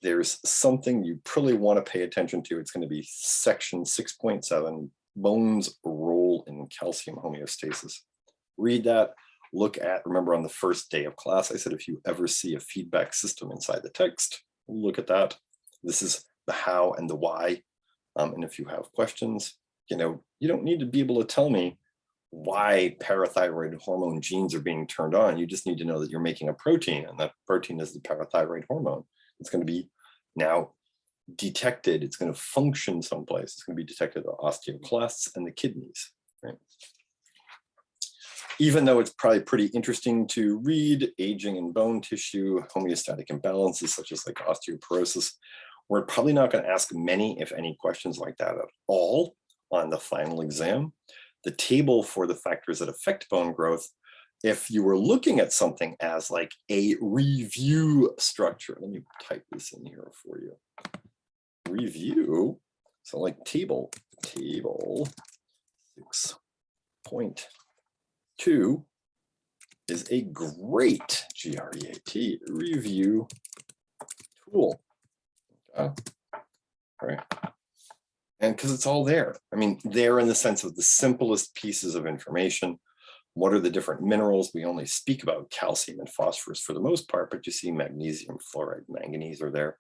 there's something you really want to pay attention to, it's going to be section 6.7, bone's role in calcium homeostasis. Read that. Look at, remember on the first day of class, I said, if you ever see a feedback system inside the text, look at that. This is the how and the why. And if you have questions, you know, you don't need to be able to tell me why parathyroid hormone genes are being turned on. You just need to know that you're making a protein, and that protein is the parathyroid hormone. It's going to be now detected. It's going to function someplace. It's going to be detected at the osteoclasts and the kidneys, right? Even though it's probably pretty interesting to read aging in bone tissue, homeostatic imbalances such as like osteoporosis, we're probably not going to ask many, if any, questions like that at all on the final exam. The table for the factors that affect bone growth, if you were looking at something as like a review structure, let me type this in here for you. Review, so like table 6.2 is a great GREAT review tool. All right. And because it's all there. I mean, there in the sense of the simplest pieces of information. What are the different minerals? We only speak about calcium and phosphorus for the most part, but you see magnesium, fluoride, manganese are there.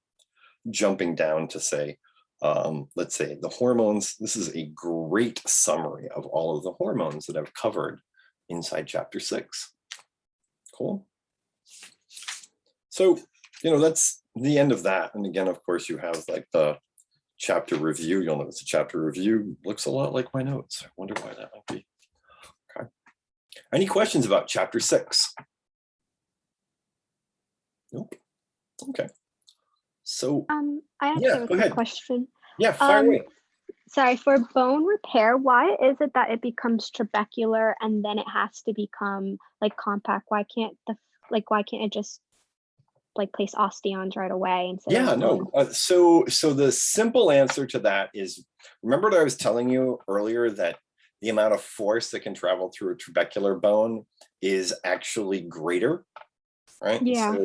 Jumping down to say, let's say the hormones. This is a great summary of all of the hormones that I've covered inside chapter 6. Cool. So, you know, that's the end of that. And again, of course, you have like the chapter review. You'll notice the chapter review looks a lot like my notes. I wonder why that might be. Okay. Any questions about chapter 6? Nope. Okay. So I actually yeah, have a go quick ahead. question. Yeah, fire away. Sorry, for bone repair, why is it that it becomes trabecular and then it has to become like compact? Why can't it just like place osteons right away instead Yeah, of no. So the simple answer to that is, remember what I was telling you earlier, that the amount of force that can travel through a trabecular bone is actually greater, right? Yeah.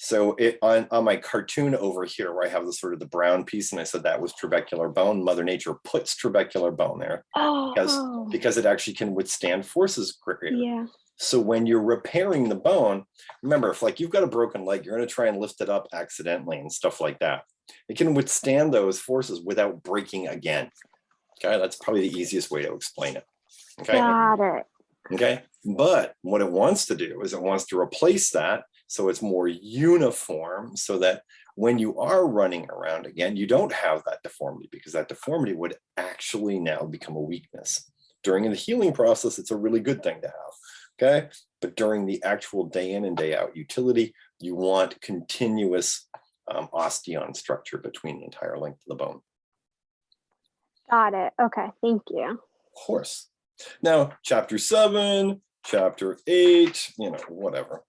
So it on my cartoon over here where I have the sort of the brown piece, and I said that was trabecular bone, Mother Nature puts trabecular bone there because it actually can withstand forces greater. Yeah. So when you're repairing the bone, remember, if like you've got a broken leg, you're going to try and lift it up accidentally and stuff like that. It can withstand those forces without breaking again. Okay, that's probably the easiest way to explain it. Okay. Got it. Okay, but what it wants to do is it wants to replace that so it's more uniform, so that when you are running around again, you don't have that deformity, because that deformity would actually now become a weakness. During the healing process, it's a really good thing to have. Okay, but during the actual day in and day out utility, you want continuous osteon structure between the entire length of the bone. Got it. Okay, thank you. Of course. Now, chapter 7, chapter 8, you know, whatever.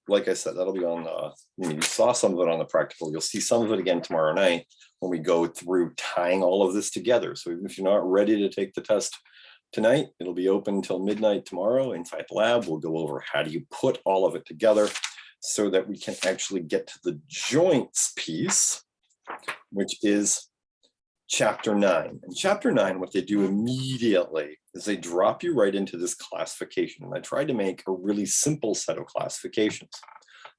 Like I said, that'll be on you saw some of it on the practical. You'll see some of it again tomorrow night when we go through tying all of this together. So even if you're not ready to take the test tonight, it'll be open until midnight tomorrow inside the lab. We'll go over how do you put all of it together so that we can actually get to the joints piece, which is chapter 9. And chapter 9, what they do immediately is they drop you right into this classification. And I tried to make a really simple set of classifications.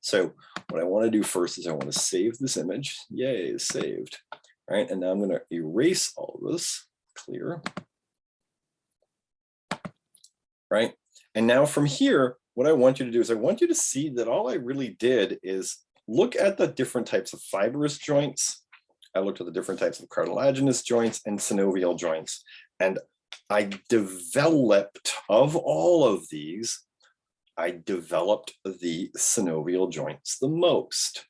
So what I want to do first is I want to save this image. Yay, it's saved. All right, and now I'm going to erase all of this, clear. Right, and now from here, what I want you to do is I want you to see that all I really did is look at the different types of fibrous joints. I looked at the different types of cartilaginous joints and synovial joints. And I developed, of all of these, I developed the synovial joints the most,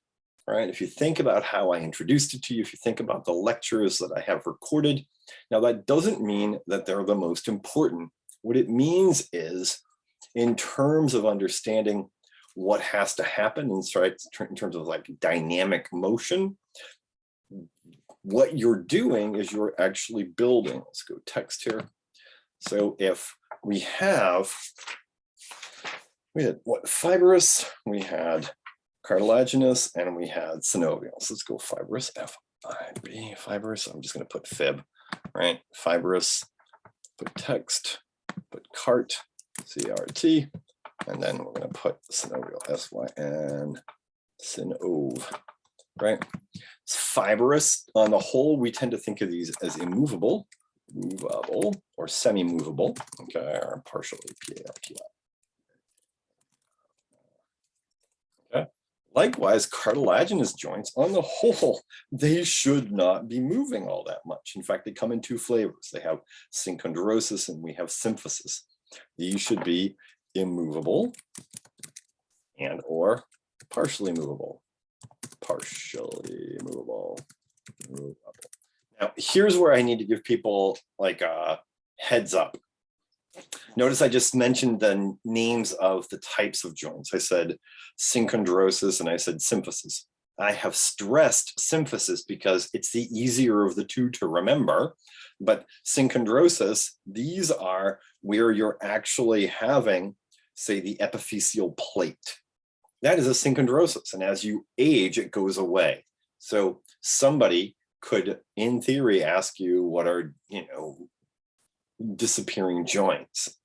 right? If you think about how I introduced it to you, if you think about the lectures that I have recorded, now that doesn't mean that they're the most important. What it means is, in terms of understanding what has to happen in terms of like dynamic motion, what you're doing is you're actually building. Let's go text here. So if we had what, fibrous, we had cartilaginous, and we had synovial. So let's go fibrous, F-I-B, fibrous. I'm just going to put fib, right? Fibrous, put text, put cart, C-R-T, and then we're going to put synovial, S-Y-N, synov, right? It's fibrous. On the whole, we tend to think of these as immovable, movable, or semi-movable, okay, or partially P-A-R-T-I. Okay. Likewise, cartilaginous joints, on the whole, they should not be moving all that much. In fact, they come in two flavors. They have synchondrosis and we have symphysis. These should be immovable and or partially movable. Partially movable. Now, here's where I need to give people like a heads up. Notice I just mentioned the names of the types of joints. I said synchondrosis and I said symphysis. I have stressed symphysis because it's the easier of the two to remember. But synchondrosis, these are where you're actually having, say, the epiphyseal plate. That is a synchondrosis. And as you age, it goes away. So somebody could, in theory, ask you what are, disappearing joints.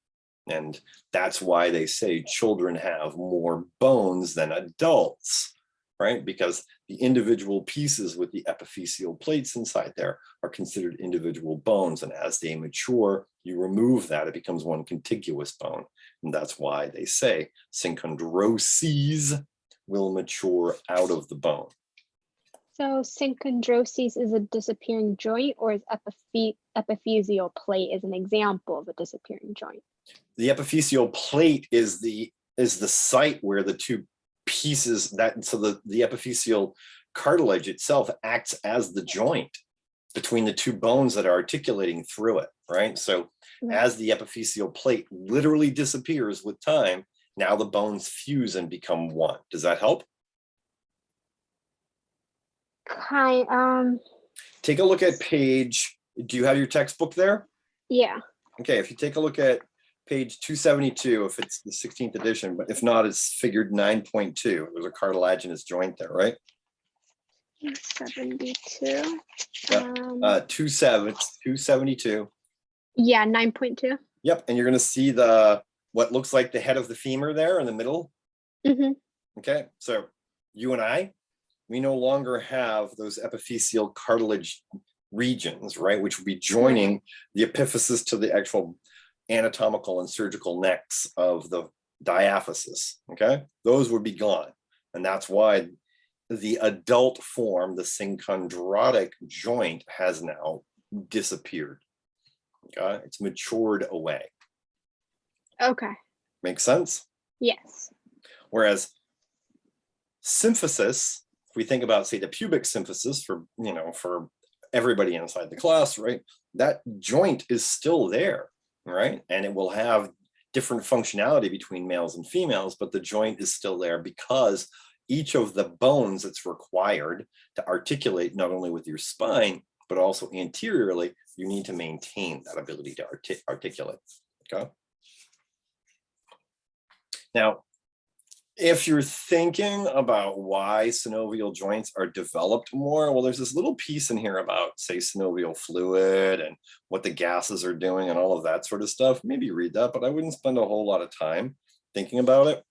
And that's why they say children have more bones than adults, right? Because the individual pieces with the epiphyseal plates inside there are considered individual bones. And as they mature, you remove that, it becomes one contiguous bone. And that's why they say synchondroses will mature out of the bone. So synchondrosis is a disappearing joint, or is epiphyseal plate is an example of a disappearing joint? The epiphyseal plate is the site where the two pieces so the epiphyseal cartilage itself acts as the joint between the two bones that are articulating through it, right? So as the epiphyseal plate literally disappears with time, now the bones fuse and become one. Does that help? Take a look at page, do you have your textbook there? Yeah. Okay, if you take a look at page 272, if it's the 16th edition, but if not, it's figured 9.2. There's a cartilaginous joint there, right? 72. Yeah. 272. Yeah, 9.2. Yep, and you're going to see what looks like the head of the femur there in the middle. Mm-hmm. Okay, so you and I, we no longer have those epiphyseal cartilage regions, right, which would be joining the epiphysis to the actual anatomical and surgical necks of the diaphysis, okay? Those would be gone. And that's why the adult form, the synchondrotic joint, has now disappeared. Okay, it's matured away. Okay. Makes sense? Yes. Whereas symphysis, if we think about, say, the pubic symphysis for everybody inside the class, right? That joint is still there, right? And it will have different functionality between males and females, but the joint is still there because each of the bones that's required to articulate not only with your spine, but also anteriorly, you need to maintain that ability to articulate, okay? Now, if you're thinking about why synovial joints are developed more, well, there's this little piece in here about, say, synovial fluid and what the gases are doing and all of that sort of stuff. Maybe read that, but I wouldn't spend a whole lot of time thinking about it.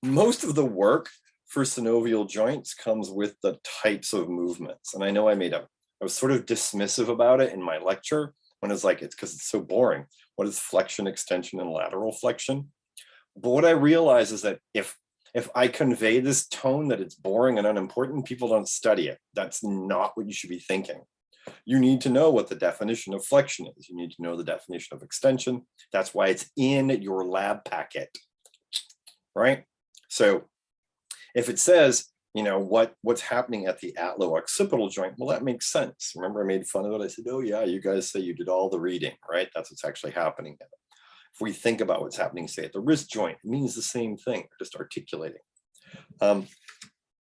Most of the work for synovial joints comes with the types of movements. And I know I was sort of dismissive about it in my lecture when it's like, it's because it's so boring. What is flexion, extension, and lateral flexion? But what I realize is that if I convey this tone that it's boring and unimportant, people don't study it. That's not what you should be thinking. You need to know what the definition of flexion is. You need to know the definition of extension. That's why it's in your lab packet, right? So if it says, what's happening at the atlo-occipital joint, well, that makes sense. Remember I made fun of it? I said, oh yeah, you guys say you did all the reading, right? That's what's actually happening. If we think about what's happening, say, at the wrist joint, it means the same thing, just articulating.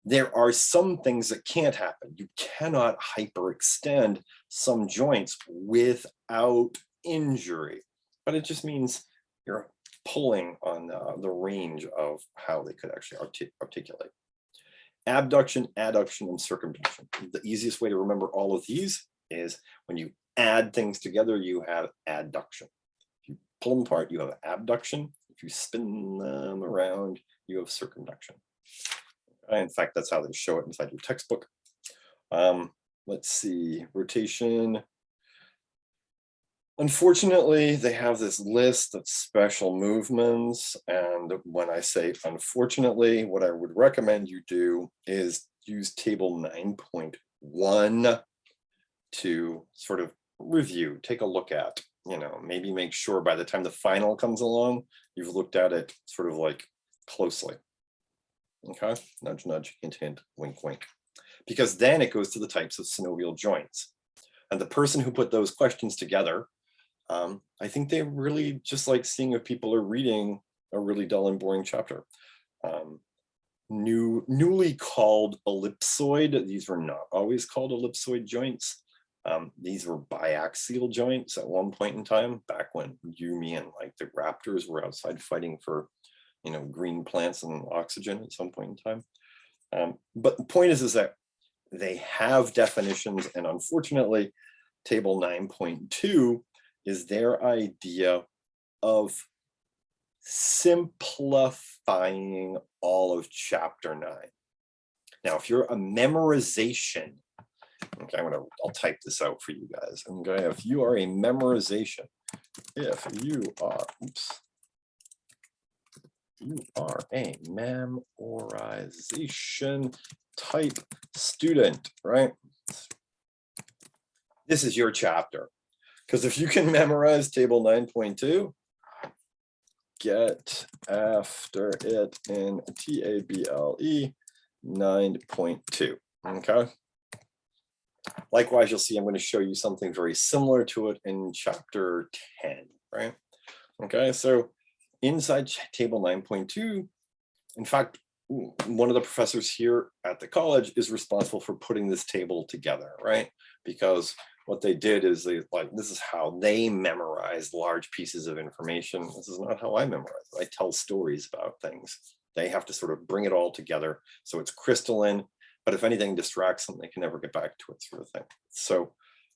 There are some things that can't happen. You cannot hyperextend some joints without injury, but it just means you're pulling on the range of how they could actually articulate. Abduction, adduction, and circumcision. The easiest way to remember all of these is when you add things together, you have adduction. If you pull them apart, you have abduction. If you spin them around, you have circumduction. In fact, that's how they show it inside your textbook. Let's see, rotation. Unfortunately, they have this list of special movements. And when I say unfortunately, what I would recommend you do is use table 9.1 to sort of review, take a look at, maybe make sure by the time the final comes along, you've looked at it sort of like closely. Okay, nudge, nudge, hint, hint, wink, wink. Because then it goes to the types of synovial joints. And the person who put those questions together, I think they really just like seeing if people are reading a really dull and boring chapter. Newly called ellipsoid, these were not always called ellipsoid joints. These were biaxial joints at one point in time, back when you, me, and like the raptors were outside fighting for green plants and oxygen at some point in time. But the point is that they have definitions, and unfortunately, table 9.2 is their idea of simplifying all of chapter 9. Now, if you're a memorization, okay, I'll type this out for you guys. Okay, if you are a memorization, if you are, you are a memorization type student, right? This is your chapter. Because if you can memorize table 9.2, get after it in table 9.2, okay? Likewise, you'll see I'm going to show you something very similar to it in chapter 10, right? Okay, so inside table 9.2, in fact, one of the professors here at the college is responsible for putting this table together, right? Because what they did is this is how they memorize large pieces of information. This is not how I memorize. I tell stories about things. They have to sort of bring it all together so it's crystalline, but if anything distracts them, they can never get back to it, sort of thing. So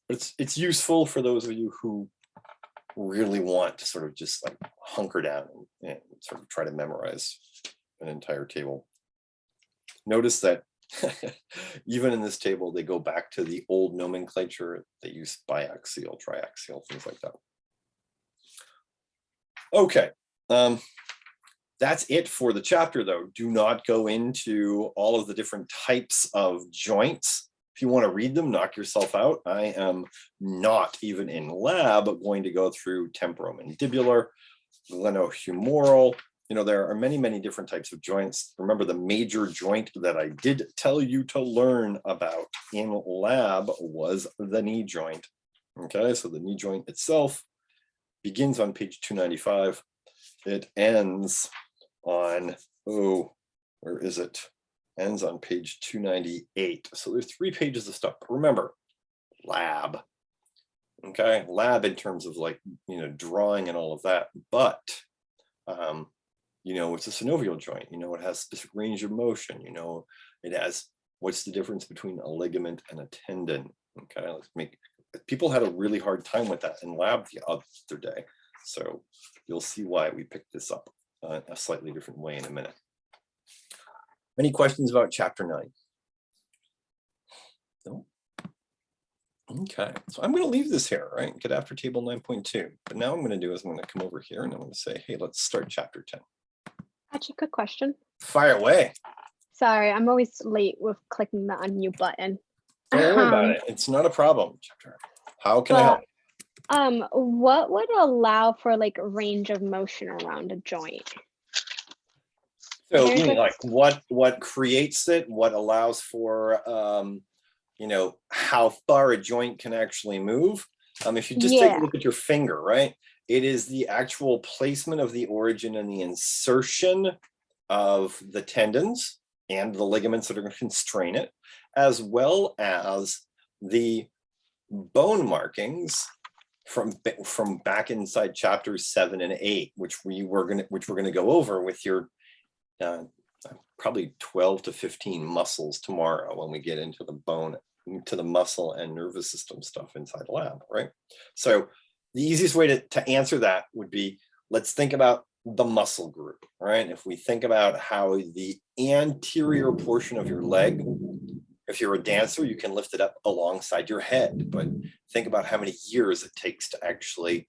it's useful for those of you who really want to sort of just like hunker down and sort of try to memorize an entire table. Notice that even in this table, they go back to the old nomenclature. They use biaxial, triaxial, things like that. Okay, that's it for the chapter though. Do not go into all of the different types of joints. If you want to read them, knock yourself out. I am not even in lab going to go through temporomandibular, glenohumeral. There are many, many different types of joints. Remember, the major joint that I did tell you to learn about in lab was the knee joint. Okay, so the knee joint itself begins on page 295. It ends on, where is it? Ends on page 298. So there's 3 pages of stuff. But remember, lab. Okay, lab in terms of like, drawing and all of that. But it's a synovial joint, it has specific range of motion, it has, what's the difference between a ligament and a tendon? Okay, people had a really hard time with that in lab the other day. So you'll see why we picked this up a slightly different way in a minute. Any questions about chapter 9? No? Okay, so I'm going to leave this here, right? Get after table 9.2. But now I'm going to do is I'm going to come over here and I'm going to say, hey, let's start chapter 10. Actually, quick question. Fire away. Sorry, I'm always late with clicking the unmute button. Don't worry about it. It's not a problem. How can I help? What would allow for like range of motion around a joint? So you mean like what creates it, what allows for how far a joint can actually move? If you just take a look at your finger, right? It is the actual placement of the origin and the insertion of the tendons, and the ligaments that are going to constrain it, as well as the bone markings from back inside chapters 7 and 8, which we're going to go over with your probably 12 to 15 muscles tomorrow when we get into the bone, to the muscle and nervous system stuff inside the lab, right? So the easiest way to answer that would be, let's think about the muscle group, right? If we think about how the anterior portion of your leg, if you're a dancer, you can lift it up alongside your head, but think about how many years it takes to actually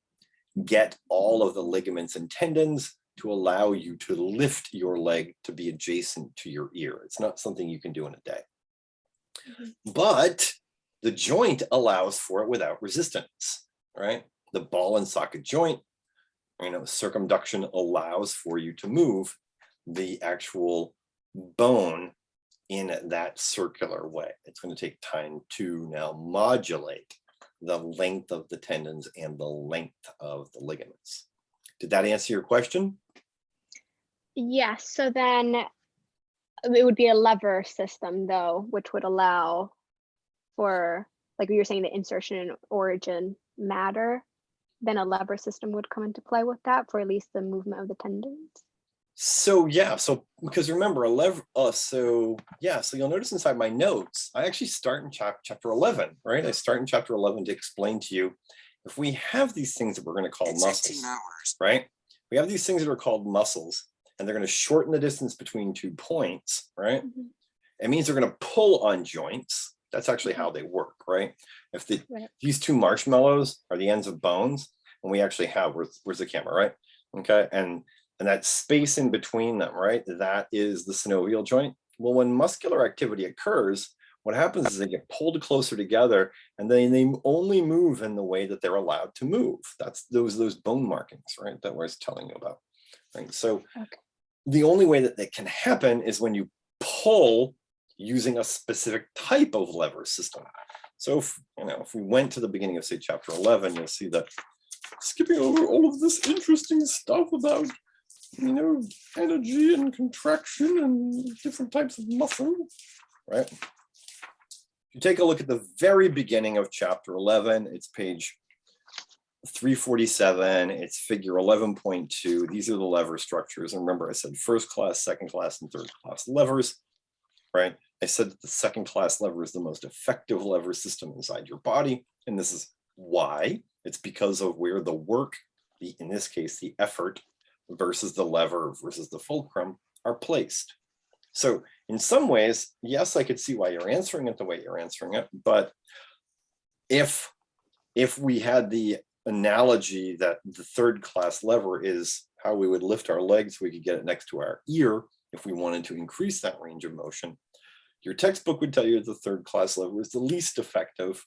get all of the ligaments and tendons to allow you to lift your leg to be adjacent to your ear. It's not something you can do in a day. But the joint allows for it without resistance, right? The ball and socket joint, circumduction allows for you to move the actual bone in that circular way. It's going to take time to now modulate the length of the tendons and the length of the ligaments. Did that answer your question? Yes. So then it would be a lever system, though, which would allow for, like you were saying, the insertion and origin matter. Then a lever system would come into play with that for at least the movement of the tendons. So yeah, so because remember a lever, so you'll notice inside my notes, I actually start in chapter 11, right? I start in chapter 11 to explain to you, if we have these things that we're going to call muscles, right? We have these things that are called muscles, and they're going to shorten the distance between 2 points, right? It means they're going to pull on joints. That's actually how they work, right? If these 2 marshmallows are the ends of bones, and we actually have, where's the camera, right? Okay, and that space in between them, right? That is the synovial joint. Well, when muscular activity occurs, what happens is they get pulled closer together, and then they only move in the way that they're allowed to move. That's those bone markings, right? That I was telling you about, right? So the only way that can happen is when you pull using a specific type of lever system. So if we went to the beginning of, say, chapter 11, you'll see that skipping over all of this interesting stuff about energy and contraction and different types of muscle, right? If you take a look at the very beginning of chapter 11, it's page 347, it's figure 11.2. These are the lever structures. And remember, I said first class, second class, and third class levers, right? I said that the second class lever is the most effective lever system inside your body. And this is why. It's because of where the work, in this case, the effort versus the lever versus the fulcrum are placed. So in some ways, yes, I could see why you're answering it the way you're answering it. But if we had the analogy that the third class lever is how we would lift our legs, we could get it next to our ear if we wanted to increase that range of motion, your textbook would tell you the third class lever is the least effective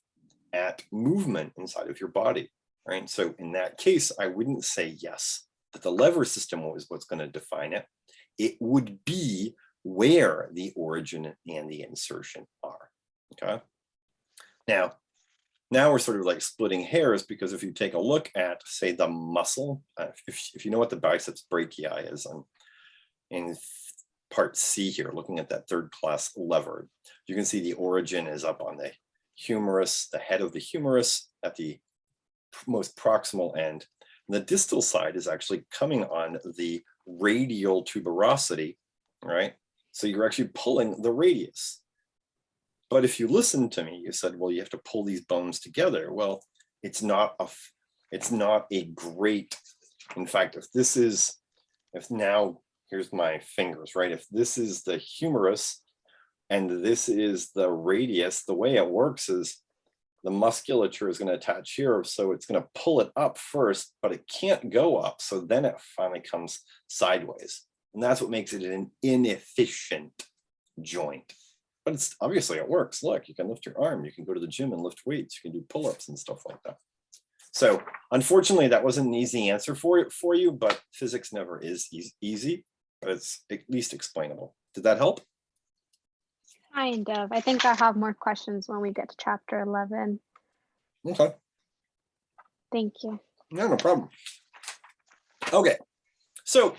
at movement inside of your body, right? So in that case, I wouldn't say yes, that the lever system was what's going to define it. It would be where the origin and the insertion are, okay? Now we're sort of like splitting hairs, because if you take a look at, say, the muscle, if you know what the biceps brachii is in part C here, looking at that third class lever, you can see the origin is up on the humerus, the head of the humerus at the most proximal end. And the distal side is actually coming on the radial tuberosity, right? So you're actually pulling the radius. But if you listen to me, you said, well, you have to pull these bones together. Well, it's not a great, in fact, if now, here's my fingers, right? If this is the humerus and this is the radius, the way it works is the musculature is going to attach here. So it's going to pull it up first, but it can't go up. So then it finally comes sideways. And that's what makes it an inefficient joint. But it's obviously it works. Look, you can lift your arm, you can go to the gym and lift weights, you can do pull-ups and stuff like that. So unfortunately, that wasn't an easy answer for you, but physics never is easy, but it's at least explainable. Did that help? Kind of. I think I have more questions when we get to chapter 11. Okay. Thank you. No problem. Okay. So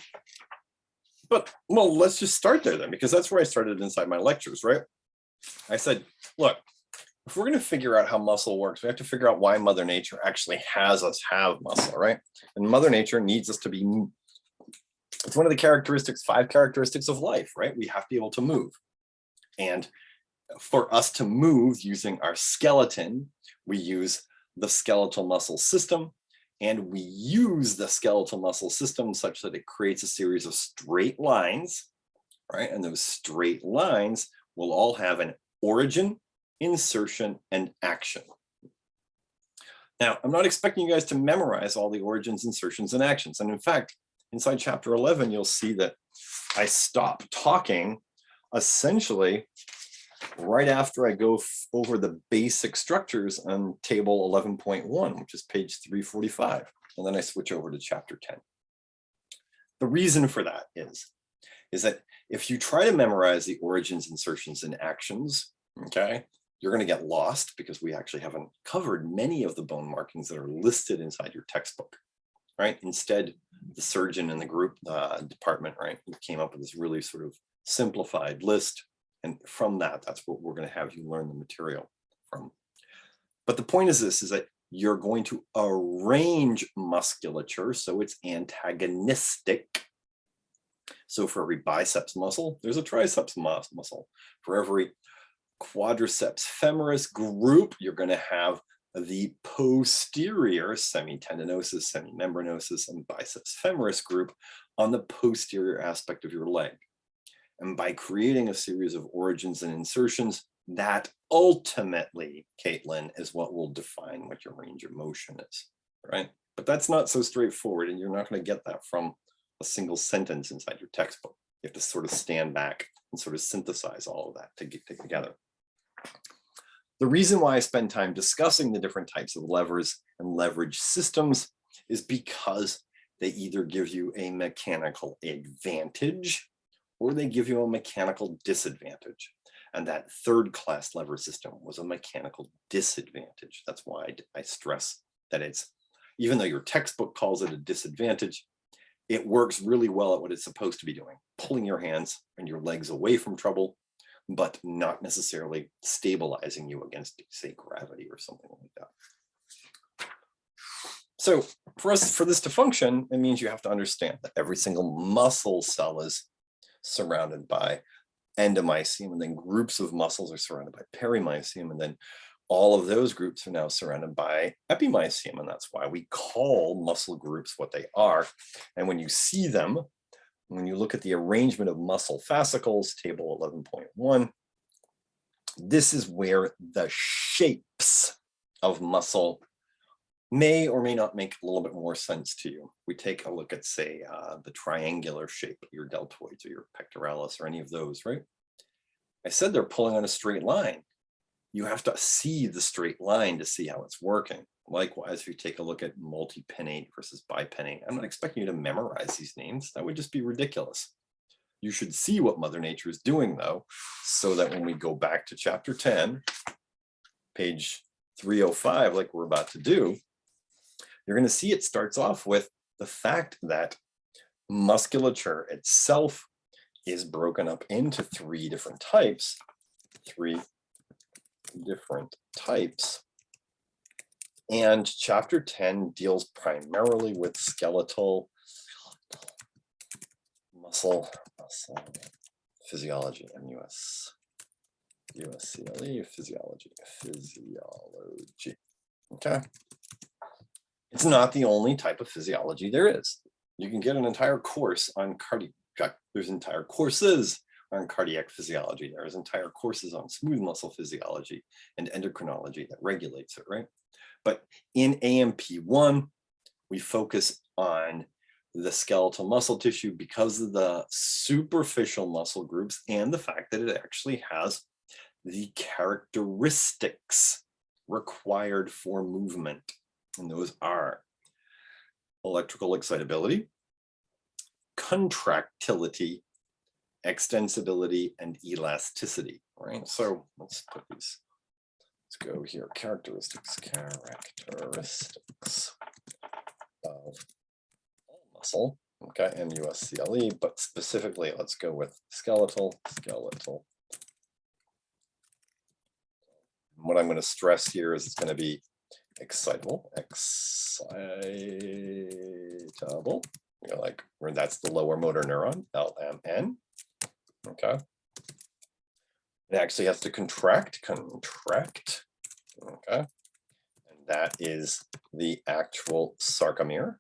But, well, let's just start there then, because that's where I started inside my lectures, right? I said, look, if we're going to figure out how muscle works, we have to figure out why Mother Nature actually has us have muscle, right? And Mother Nature needs us to be, it's one of the characteristics, 5 characteristics of life, right? We have to be able to move. And for us to move using our skeleton, we use the skeletal muscle system, and we use the skeletal muscle system such that it creates a series of straight lines, right? And those straight lines will all have an origin, insertion, and action. Now, I'm not expecting you guys to memorize all the origins, insertions, and actions. And in fact, inside chapter 11, you'll see that I stop talking essentially right after I go over the basic structures on table 11.1, which is page 345. And then I switch over to chapter 10. The reason for that is that if you try to memorize the origins, insertions, and actions, okay, you're going to get lost because we actually haven't covered many of the bone markings that are listed inside your textbook, right? Instead, the surgeon in the group department, right, came up with this really sort of simplified list. And from that, that's what we're going to have you learn the material from. But the point is this, is that you're going to arrange musculature so it's antagonistic. So for every biceps muscle, there's a triceps muscle. For every quadriceps femoris group, you're going to have the posterior semitendinosus, semimembranosus, and biceps femoris group on the posterior aspect of your leg. And by creating a series of origins and insertions, that ultimately, Caitlin, is what will define what your range of motion is, right? But that's not so straightforward, and you're not going to get that from a single sentence inside your textbook. You have to sort of stand back and sort of synthesize all of that to get together. The reason why I spend time discussing the different types of levers and leverage systems is because they either give you a mechanical advantage or they give you a mechanical disadvantage. And that third class lever system was a mechanical disadvantage. That's why I stress that it's, even though your textbook calls it a disadvantage, it works really well at what it's supposed to be doing, pulling your hands and your legs away from trouble, but not necessarily stabilizing you against, say, gravity or something like that. So for this to function, it means you have to understand that every single muscle cell is surrounded by endomysium, and then groups of muscles are surrounded by perimysium, and then all of those groups are now surrounded by epimysium, and that's why we call muscle groups what they are. And when you see them, when you look at the arrangement of muscle fascicles, table 11.1, this is where the shapes of muscle may or may not make a little bit more sense to you. We take a look at, say, the triangular shape of your deltoids or your pectoralis or any of those, right? I said they're pulling on a straight line. You have to see the straight line to see how it's working. Likewise, if you take a look at multipinnate versus bipinnate, I'm not expecting you to memorize these names. That would just be ridiculous. You should see what Mother Nature is doing, though, so that when we go back to chapter 10, page 305, like we're about to do, you're going to see it starts off with the fact that musculature itself is broken up into 3 different types. 3 different types. And chapter 10 deals primarily with skeletal muscle physiology, USCLE, physiology. Okay. It's not the only type of physiology there is. You can get an entire course on there's entire courses on cardiac physiology. There's entire courses on smooth muscle physiology and endocrinology that regulates it, right? But in AMP1, we focus on the skeletal muscle tissue because of the superficial muscle groups and the fact that it actually has the characteristics required for movement. And those are electrical excitability, contractility, extensibility, and elasticity, right? So let's put these, let's go here, characteristics of all muscle. Okay, MUSCLE, but specifically, let's go with skeletal. What I'm going to stress here is it's going to be excitable. You know, like where that's the lower motor neuron, LMN. Okay. It actually has to contract. Okay. And that is the actual sarcomere.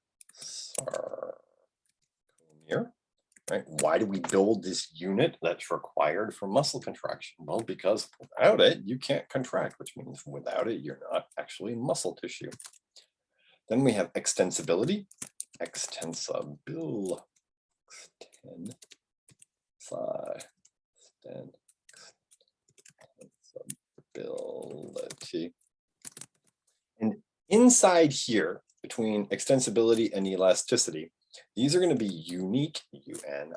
Right? Why do we build this unit that's required for muscle contraction? Well, because without it, you can't contract, which means without it, you're not actually muscle tissue. Then we have extensibility. Extensibility. And inside here, between extensibility and elasticity, these are going to be unique UNIQUE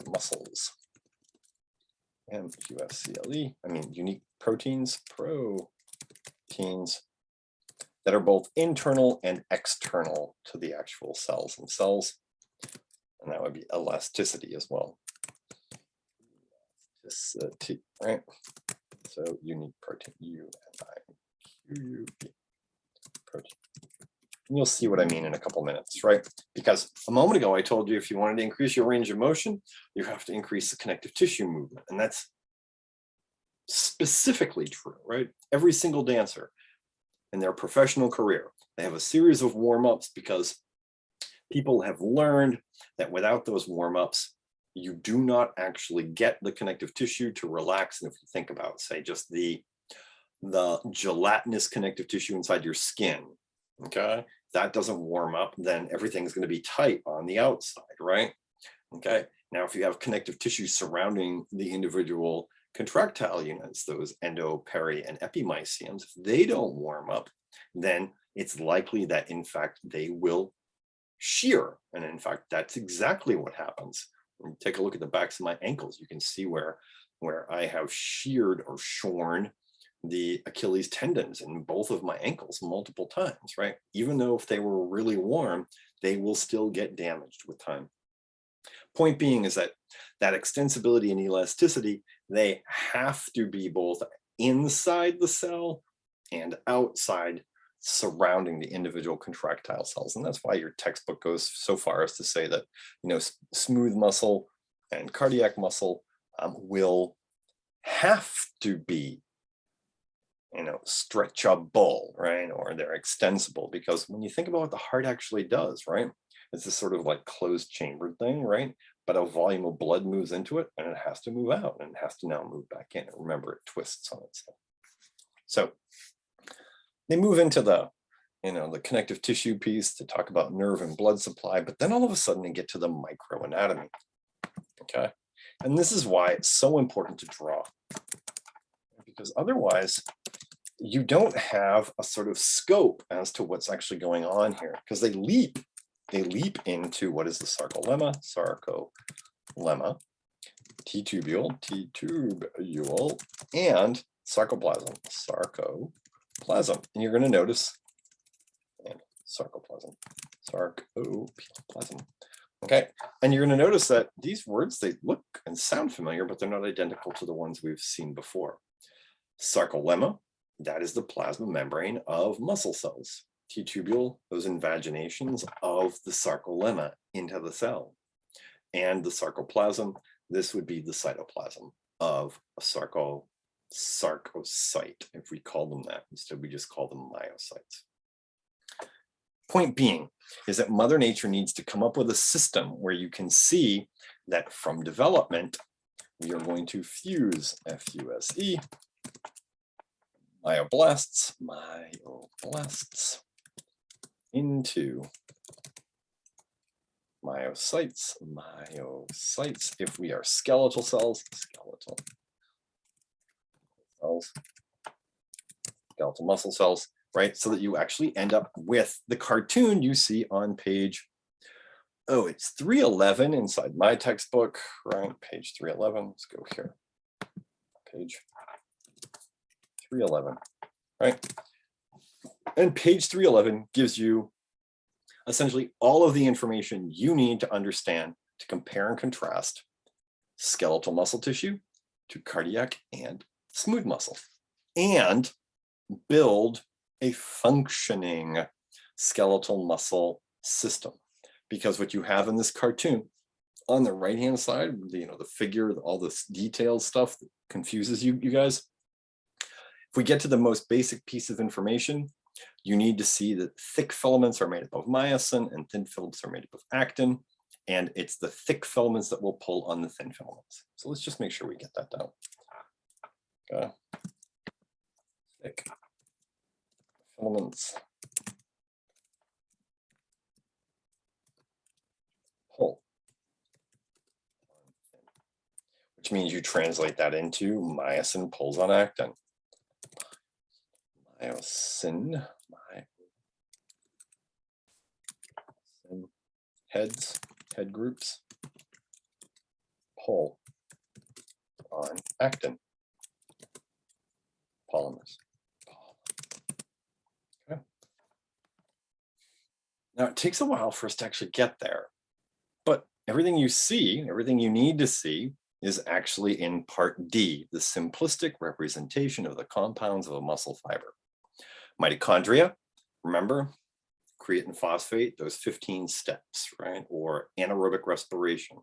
muscles. MUSCLE, I mean unique proteins that are both internal and external to the actual cells themselves. And that would be elasticity as well. Elasticity, right? So unique protein, UNIQUE protein. And you'll see what I mean in a couple minutes, right? Because a moment ago, I told you if you wanted to increase your range of motion, you have to increase the connective tissue movement. And that's specifically true, right? Every single dancer in their professional career, they have a series of warm-ups because people have learned that without those warm-ups, you do not actually get the connective tissue to relax. And if you think about, say, just the gelatinous connective tissue inside your skin, okay? That doesn't warm up, then everything's going to be tight on the outside, right? Okay. Now, if you have connective tissue surrounding the individual contractile units, those endo, peri, and epimysiums, if they don't warm up, then it's likely that, in fact, they will shear. And in fact, that's exactly what happens. When you take a look at the backs of my ankles, you can see where I have sheared or shorn the Achilles tendons in both of my ankles multiple times, right? Even though if they were really warm, they will still get damaged with time. Point being is that extensibility and elasticity, they have to be both inside the cell and outside surrounding the individual contractile cells. And that's why your textbook goes so far as to say that, you know, smooth muscle and cardiac muscle will have to be, you know, stretchable, right? Or they're extensible, because when you think about what the heart actually does, right? It's this sort of like closed chamber thing, right? But a volume of blood moves into it and it has to move out and it has to now move back in. And remember, it twists on itself. So they move into the, you know, the connective tissue piece to talk about nerve and blood supply, but then all of a sudden they get to the microanatomy, okay? And this is why it's so important to draw, because otherwise you don't have a sort of scope as to what's actually going on here, because they leap into what is the sarcolemma, T-tubule, and sarcoplasm, and you're going to notice, and sarcoplasm, okay, and you're going to notice that these words, they look and sound familiar, but they're not identical to the ones we've seen before. Sarcolemma, that is the plasma membrane of muscle cells. T-tubule, those invaginations of the sarcolemma into the cell. And the sarcoplasm, this would be the cytoplasm of a sarcocyte, if we call them that. Instead, we just call them myocytes. Point being is that Mother Nature needs to come up with a system where you can see that from development, we are going to fuse, F-U-S-E, myoblasts into myocytes, if we are skeletal cells, skeletal muscle cells, right? So that you actually end up with the cartoon you see on page, oh, it's 311 inside my textbook, right? Page 311, let's go here. Page 311, right? And page 311 gives you essentially all of the information you need to understand to compare and contrast skeletal muscle tissue to cardiac and smooth muscle, and build a functioning skeletal muscle system. Because what you have in this cartoon on the right-hand side, the figure, all this detailed stuff that confuses you guys. If we get to the most basic piece of information, you need to see that thick filaments are made up of myosin and thin filaments are made up of actin. And it's the thick filaments that will pull on the thin filaments. So let's just make sure we get that down. Okay. Thick filaments pull, which means you translate that into myosin pulls on actin. Myosin, head groups pull on actin polymers. Okay. Now it takes a while for us to actually get there, but everything you see, everything you need to see is actually in part D, the simplistic representation of the compounds of a muscle fiber. Mitochondria, remember, creatine phosphate, those 15 steps, right? Or anaerobic respiration.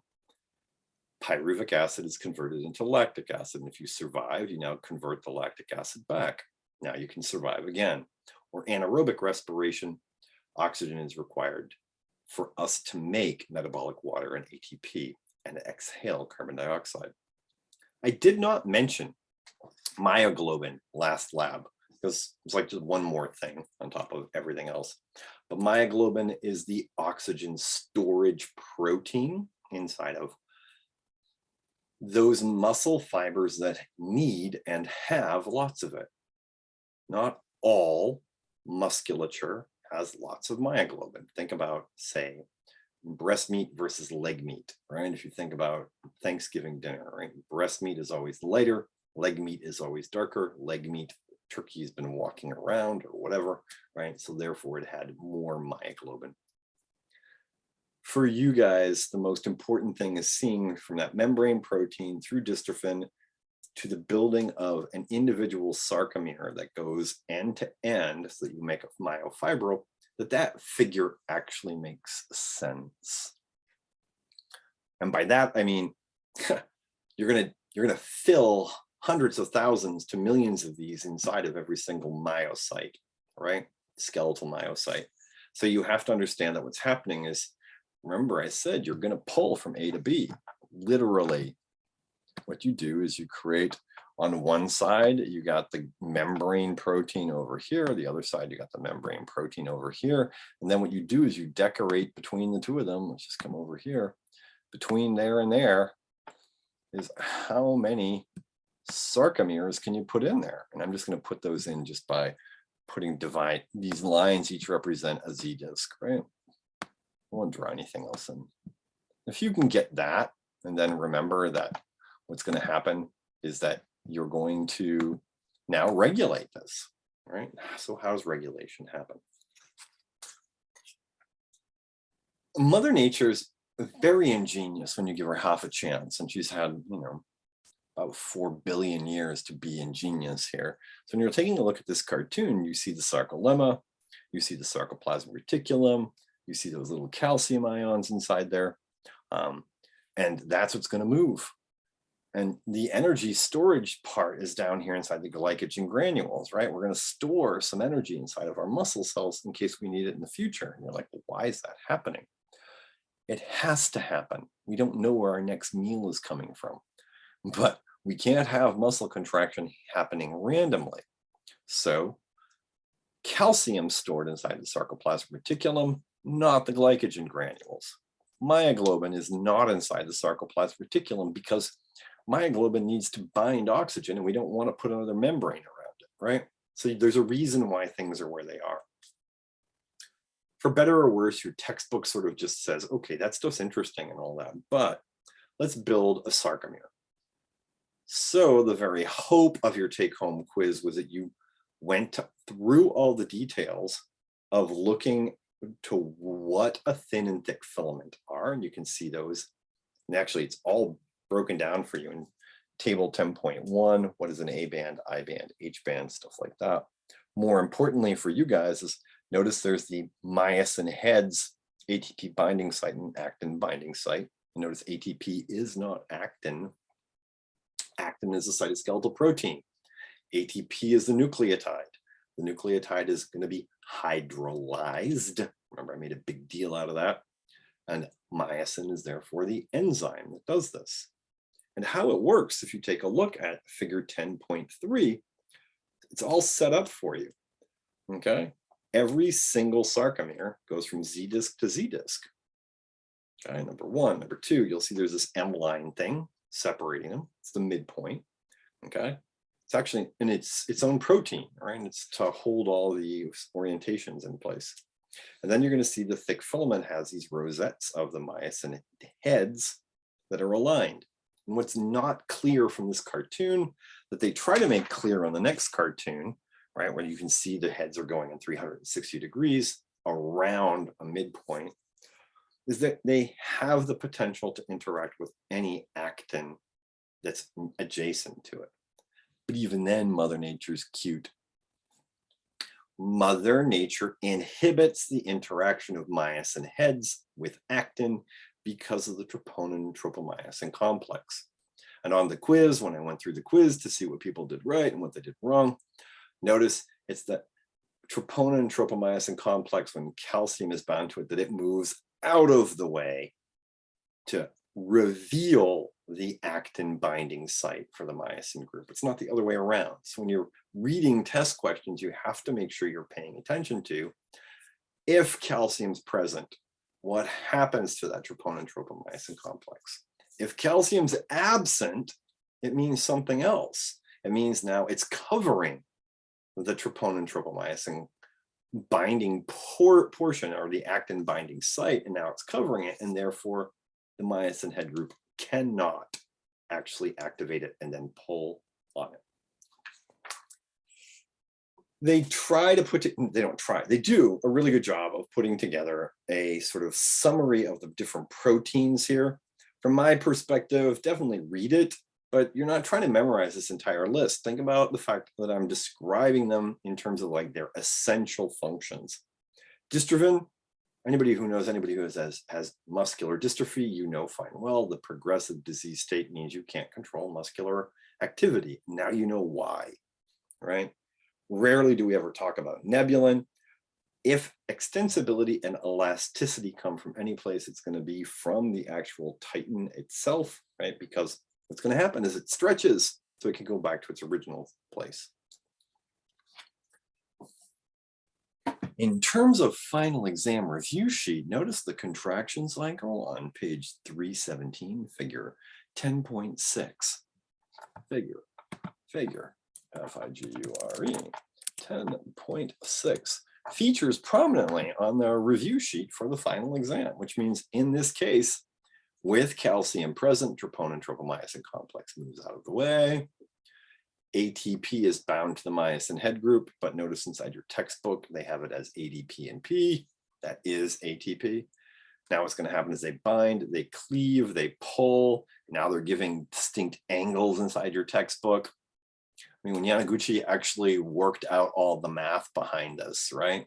Pyruvic acid is converted into lactic acid. And if you survive, you now convert the lactic acid back. Now you can survive again. Or anaerobic respiration, oxygen is required for us to make metabolic water and ATP and exhale carbon dioxide. I did not mention myoglobin last lab because it's like just one more thing on top of everything else. But myoglobin is the oxygen storage protein inside of those muscle fibers that need and have lots of it. Not all musculature has lots of myoglobin. Think about, say, breast meat versus leg meat, right? If you think about Thanksgiving dinner, right? Breast meat is always lighter, leg meat is always darker. Leg meat, turkey has been walking around or whatever, right? So therefore it had more myoglobin. For you guys, the most important thing is seeing from that membrane protein through dystrophin to the building of an individual sarcomere that goes end to end so that you make a myofibril, that figure actually makes sense. And by that, I mean, you're gonna fill hundreds of thousands to millions of these inside of every single myocyte, right? Skeletal myocyte. So you have to understand that what's happening is, remember I said you're gonna pull from A to B, literally. What you do is you create, on one side, you got the membrane protein over here, the other side, you got the membrane protein over here. And then what you do is you decorate between the two of them. Let's just come over here. Between there and there is how many sarcomeres can you put in there? And I'm just going to put those in just by putting these lines each represent a Z disc, right? I won't draw anything else in. If you can get that, and then remember that what's going to happen is that you're going to now regulate this, right? So how does regulation happen? Mother Nature's very ingenious when you give her half a chance, and she's had, about 4 billion years to be ingenious here. So when you're taking a look at this cartoon, you see the sarcolemma, you see the sarcoplasmic reticulum, you see those little calcium ions inside there, and that's what's going to move. And the energy storage part is down here inside the glycogen granules, right? We're going to store some energy inside of our muscle cells in case we need it in the future. And you're like, well, why is that happening? It has to happen. We don't know where our next meal is coming from, but we can't have muscle contraction happening randomly. So calcium stored inside the sarcoplasmic reticulum, not the glycogen granules. Myoglobin is not inside the sarcoplasmic reticulum because myoglobin needs to bind oxygen and we don't want to put another membrane around it, right? So there's a reason why things are where they are. For better or worse, your textbook sort of just says, okay, that stuff's interesting and all that, but let's build a sarcomere. So the very hope of your take-home quiz was that you went through all the details of looking to what a thin and thick filament are. And you can see those. And actually, it's all broken down for you in table 10.1. What is an A band, I band, H band, stuff like that. More importantly for you guys is notice there's the myosin heads, ATP binding site and actin binding site. And notice ATP is not actin. Actin is a cytoskeletal protein. ATP is the nucleotide. The nucleotide is going to be hydrolyzed. Remember, I made a big deal out of that. And myosin is therefore the enzyme that does this. And how it works, if you take a look at figure 10.3, it's all set up for you. Okay? Every single sarcomere goes from Z disc to Z disc. Okay, number one. Number two, you'll see there's this M line thing separating them. It's the midpoint. Okay? It's actually in its own protein, right? And it's to hold all the orientations in place. And then you're going to see the thick filament has these rosettes of the myosin heads that are aligned. And what's not clear from this cartoon that they try to make clear on the next cartoon, right, where you can see the heads are going in 360 degrees around a midpoint, is that they have the potential to interact with any actin that's adjacent to it. But even then, Mother Nature's cute. Mother Nature inhibits the interaction of myosin heads with actin because of the troponin tropomyosin complex. And on the quiz, when I went through the quiz to see what people did right and what they did wrong, notice it's that troponin tropomyosin complex, when calcium is bound to it, that it moves out of the way to reveal the actin binding site for the myosin group. It's not the other way around. So when you're reading test questions, you have to make sure you're paying attention to, if calcium's present, what happens to that troponin tropomyosin complex? If calcium's absent, it means something else. It means now it's covering the troponin tropomyosin binding portion, or the actin binding site, and now it's covering it, and therefore the myosin head group cannot actually activate it and then pull on it. They try to put it, they don't try, they do a really good job of putting together a sort of summary of the different proteins here. From my perspective, definitely read it, but you're not trying to memorize this entire list. Think about the fact that I'm describing them in terms of like their essential functions. Dystrophin, anybody who knows anybody who has muscular dystrophy, you know fine well, the progressive disease state means you can't control muscular activity. Now you know why, right? Rarely do we ever talk about nebulin. If extensibility and elasticity come from any place, it's going to be from the actual titin itself, right? Because what's going to happen is it stretches so it can go back to its original place. In terms of final exam review sheet, notice the contraction cycle on page 317, figure 10.6. Figure, F-I-G-U-R-E, 10.6 features prominently on the review sheet for the final exam, which means in this case, with calcium present, troponin tropomyosin complex moves out of the way. ATP is bound to the myosin head group, but notice inside your textbook, they have it as ADP and P. That is ATP. Now what's going to happen is they bind, they cleave, they pull. Now they're giving distinct angles inside your textbook. I mean, when Yanaguchi actually worked out all the math behind this, right?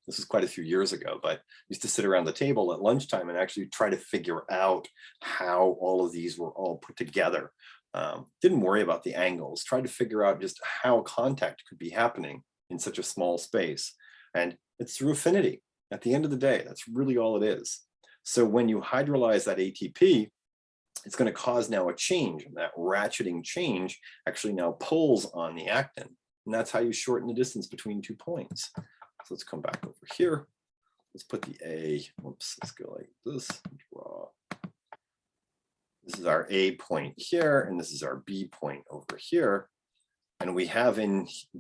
This was quite a few years ago, but used to sit around the table at lunchtime and actually try to figure out how all of these were all put together. Didn't worry about the angles, tried to figure out just how contact could be happening in such a small space. And it's through affinity. At the end of the day, that's really all it is. So when you hydrolyze that ATP, it's going to cause now a change, and that ratcheting change actually now pulls on the actin. And that's how you shorten the distance between 2 points. So let's come back over here. Let's put the A, whoops, let's go like this, draw. This is our A point here, and this is our B point over here. And we have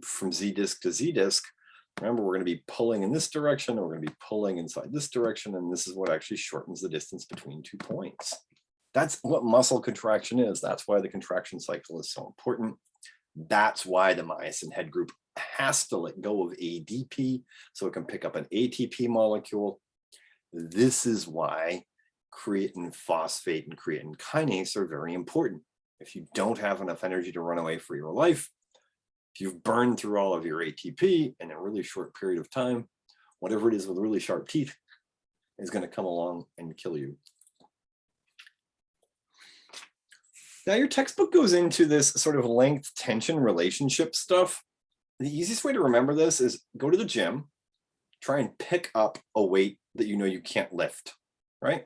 from Z disc to Z disc, remember, we're going to be pulling in this direction, and we're going to be pulling inside this direction, and this is what actually shortens the distance between 2 points. That's what muscle contraction is. That's why the contraction cycle is so important. That's why the myosin head group has to let go of ADP so it can pick up an ATP molecule. This is why creatine phosphate and creatine kinase are very important. If you don't have enough energy to run away for your life, if you've burned through all of your ATP in a really short period of time, whatever it is with really sharp teeth is going to come along and kill you. Now your textbook goes into this sort of length tension relationship stuff. The easiest way to remember this is go to the gym, try and pick up a weight that you know you can't lift, right?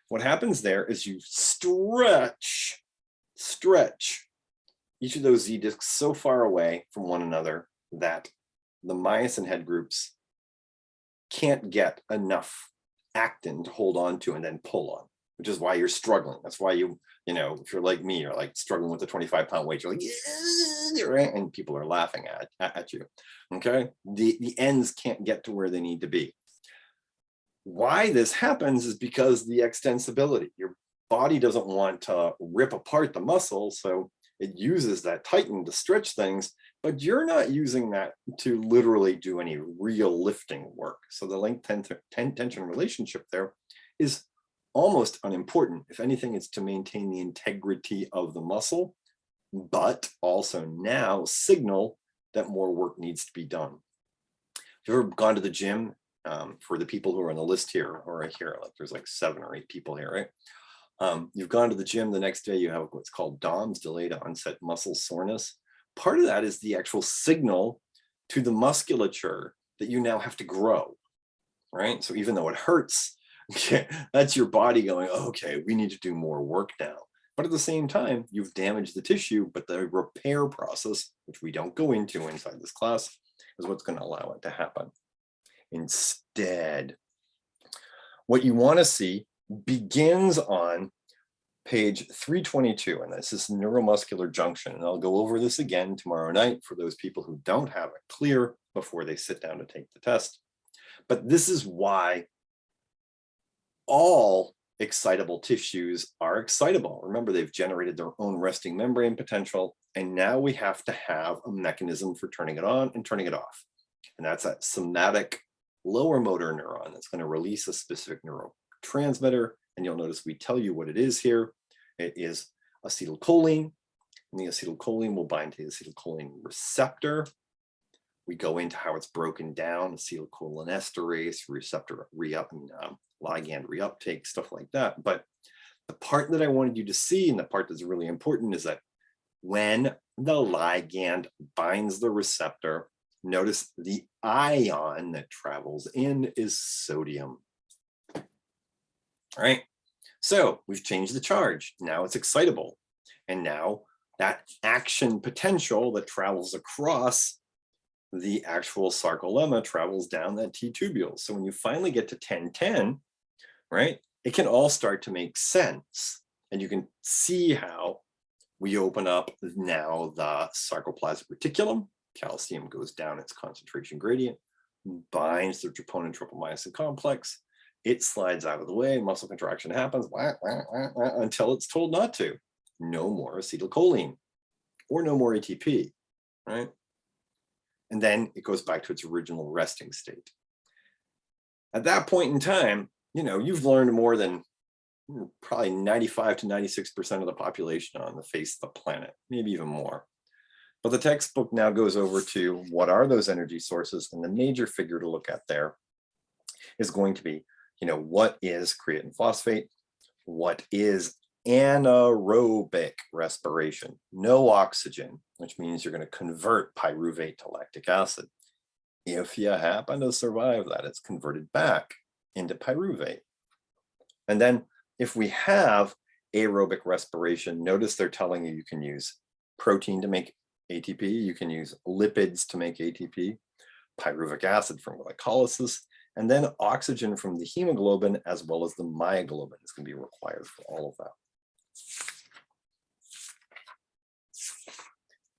What happens there is you stretch each of those Z discs so far away from one another that the myosin head groups can't get enough actin to hold on to and then pull on, which is why you're struggling. That's why you know, if you're like me, you're like struggling with a 25-pound weight, you're like, yeah, right? And people are laughing at you, okay? The ends can't get to where they need to be. Why this happens is because the extensibility, your body doesn't want to rip apart the muscle, so it uses that tighten to stretch things, but you're not using that to literally do any real lifting work. So the length tension relationship there is almost unimportant. If anything, it's to maintain the integrity of the muscle, but also now signal that more work needs to be done. If you've ever gone to the gym, for the people who are on the list here, or right here, like there's like 7 or 8 people here, right? You've gone to the gym, the next day you have what's called DOMS, delayed onset muscle soreness. Part of that is the actual signal to the musculature that you now have to grow, right? So even though it hurts, okay, that's your body going, okay, we need to do more work now. But at the same time, you've damaged the tissue, but the repair process, which we don't go into inside this class, is what's going to allow it to happen. Instead, what you want to see begins on page 322, and this is Neuromuscular Junction. And I'll go over this again tomorrow night for those people who don't have it clear before they sit down to take the test. But this is why all excitable tissues are excitable. Remember, they've generated their own resting membrane potential, and now we have to have a mechanism for turning it on and turning it off. And that's that somatic lower motor neuron that's going to release a specific neurotransmitter. And you'll notice we tell you what it is here. It is acetylcholine, and the acetylcholine will bind to the acetylcholine receptor. We go into how it's broken down, acetylcholinesterase, receptor ligand reuptake, stuff like that. But the part that I wanted you to see, and the part that's really important, is that when the ligand binds the receptor, notice the ion that travels in is sodium. All right, so we've changed the charge. Now it's excitable. And now that action potential that travels across the actual sarcolemma travels down that T-tubule. So when you finally get to 1010, right, it can all start to make sense. And you can see how we open up now the Sarcoplasmic Reticulum. Calcium goes down its concentration gradient, binds the troponin tropomyosin complex. It slides out of the way, muscle contraction happens, until it's told not to. No more acetylcholine or no more ATP, right? And then it goes back to its original resting state. At that point in time, you know, you've learned more than probably 95 to 96% of the population on the face of the planet, maybe even more. But the textbook now goes over to what are those energy sources, and the major figure to look at there is going to be, you know, what is creatine phosphate? What is anaerobic respiration? No oxygen, which means you're going to convert pyruvate to lactic acid. If you happen to survive that, it's converted back into pyruvate. And then if we have aerobic respiration, notice they're telling you you can use protein to make ATP, you can use lipids to make ATP, pyruvic acid from glycolysis, and then oxygen from the hemoglobin as well as the myoglobin is going to be required for all of that.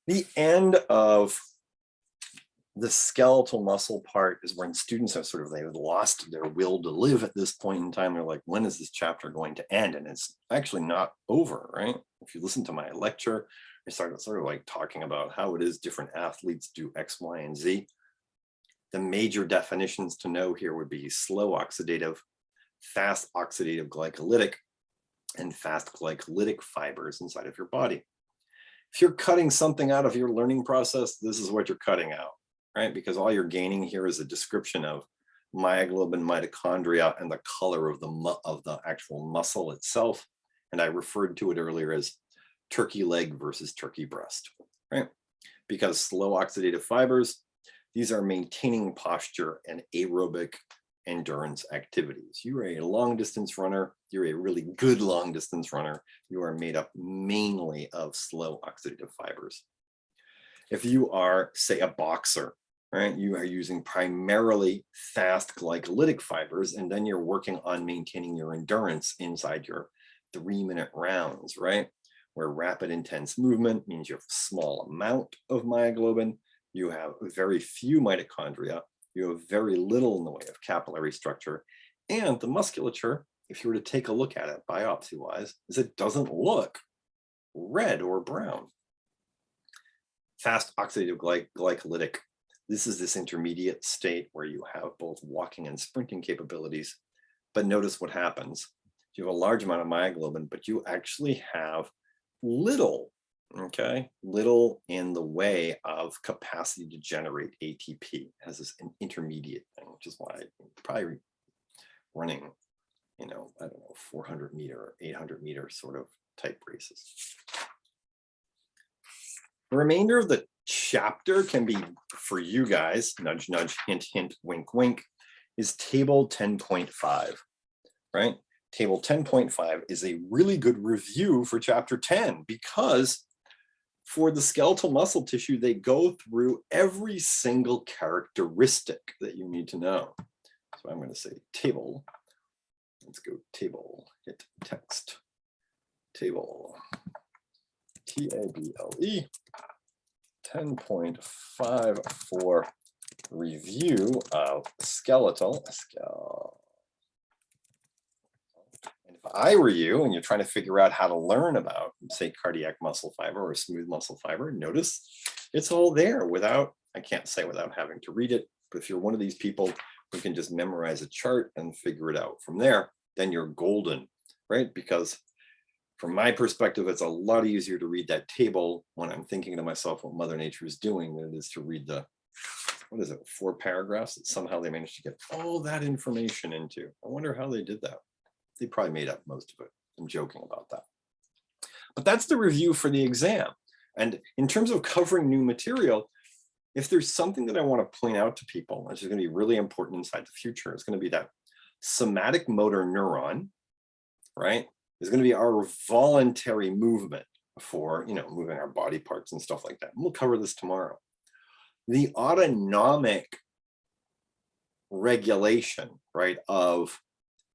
The end of the skeletal muscle part is when students have they've lost their will to live at this point in time. They're like, when is this chapter going to end? And it's actually not over, right? If you listen to my lecture we started sort of like talking about how it is different athletes do X, Y, and Z. The major definitions to know here would be slow oxidative, fast oxidative glycolytic, and fast glycolytic fibers inside of your body. If you're cutting something out of your learning process, this is what you're cutting out, right? Because all you're gaining here is a description of myoglobin, mitochondria, and the color of the actual muscle itself. And I referred to it earlier as turkey leg versus turkey breast, right? Because slow oxidative fibers, these are maintaining posture and aerobic endurance activities. You are a long distance runner. You're a really good long distance runner. You are made up mainly of slow oxidative fibers. If you are, say, a boxer, right, you are using primarily fast glycolytic fibers, and then you're working on maintaining your endurance inside your 3-minute rounds, right? Where rapid intense movement means you have a small amount of myoglobin, you have very few mitochondria, you have very little in the way of capillary structure, and the musculature, if you were to take a look at it biopsy-wise, is it doesn't look red or brown. Fast oxidative glycolytic, this is this intermediate state where you have both walking and sprinting capabilities, but notice what happens. You have a large amount of myoglobin, but you actually have little, okay, little in the way of capacity to generate ATP as an intermediate thing, which is why I'm probably running, you know, I don't know, 400 meter or 800 meter sort of type races. The remainder of the chapter can be, for you guys, nudge, nudge, hint, hint, wink, wink, is table 10.5, right? Table 10.5 is a really good review for chapter 10 because for the skeletal muscle tissue, they go through every single characteristic that you need to know. So I'm going to say table. Let's go table, hit text, table, T-A-B-L-E, 10.5 for review of skeletal. And if I were you and you're trying to figure out how to learn about, say, cardiac muscle fiber or smooth muscle fiber, notice it's all there without, I can't say without having to read it, but if you're one of these people who can just memorize a chart and figure it out from there, then you're golden, right? Because from my perspective, it's a lot easier to read that table when I'm thinking to myself what Mother Nature is doing than it is to read the, what is it, 4 paragraphs that somehow they managed to get all that information into. I wonder how they did that. They probably made up most of it. I'm joking about that. But that's the review for the exam. And in terms of covering new material, if there's something that I want to point out to people, which is going to be really important inside the future, it's going to be that somatic motor neuron, right, is going to be our voluntary movement for, you know, moving our body parts and stuff like that. And we'll cover this tomorrow. The autonomic regulation, right, of,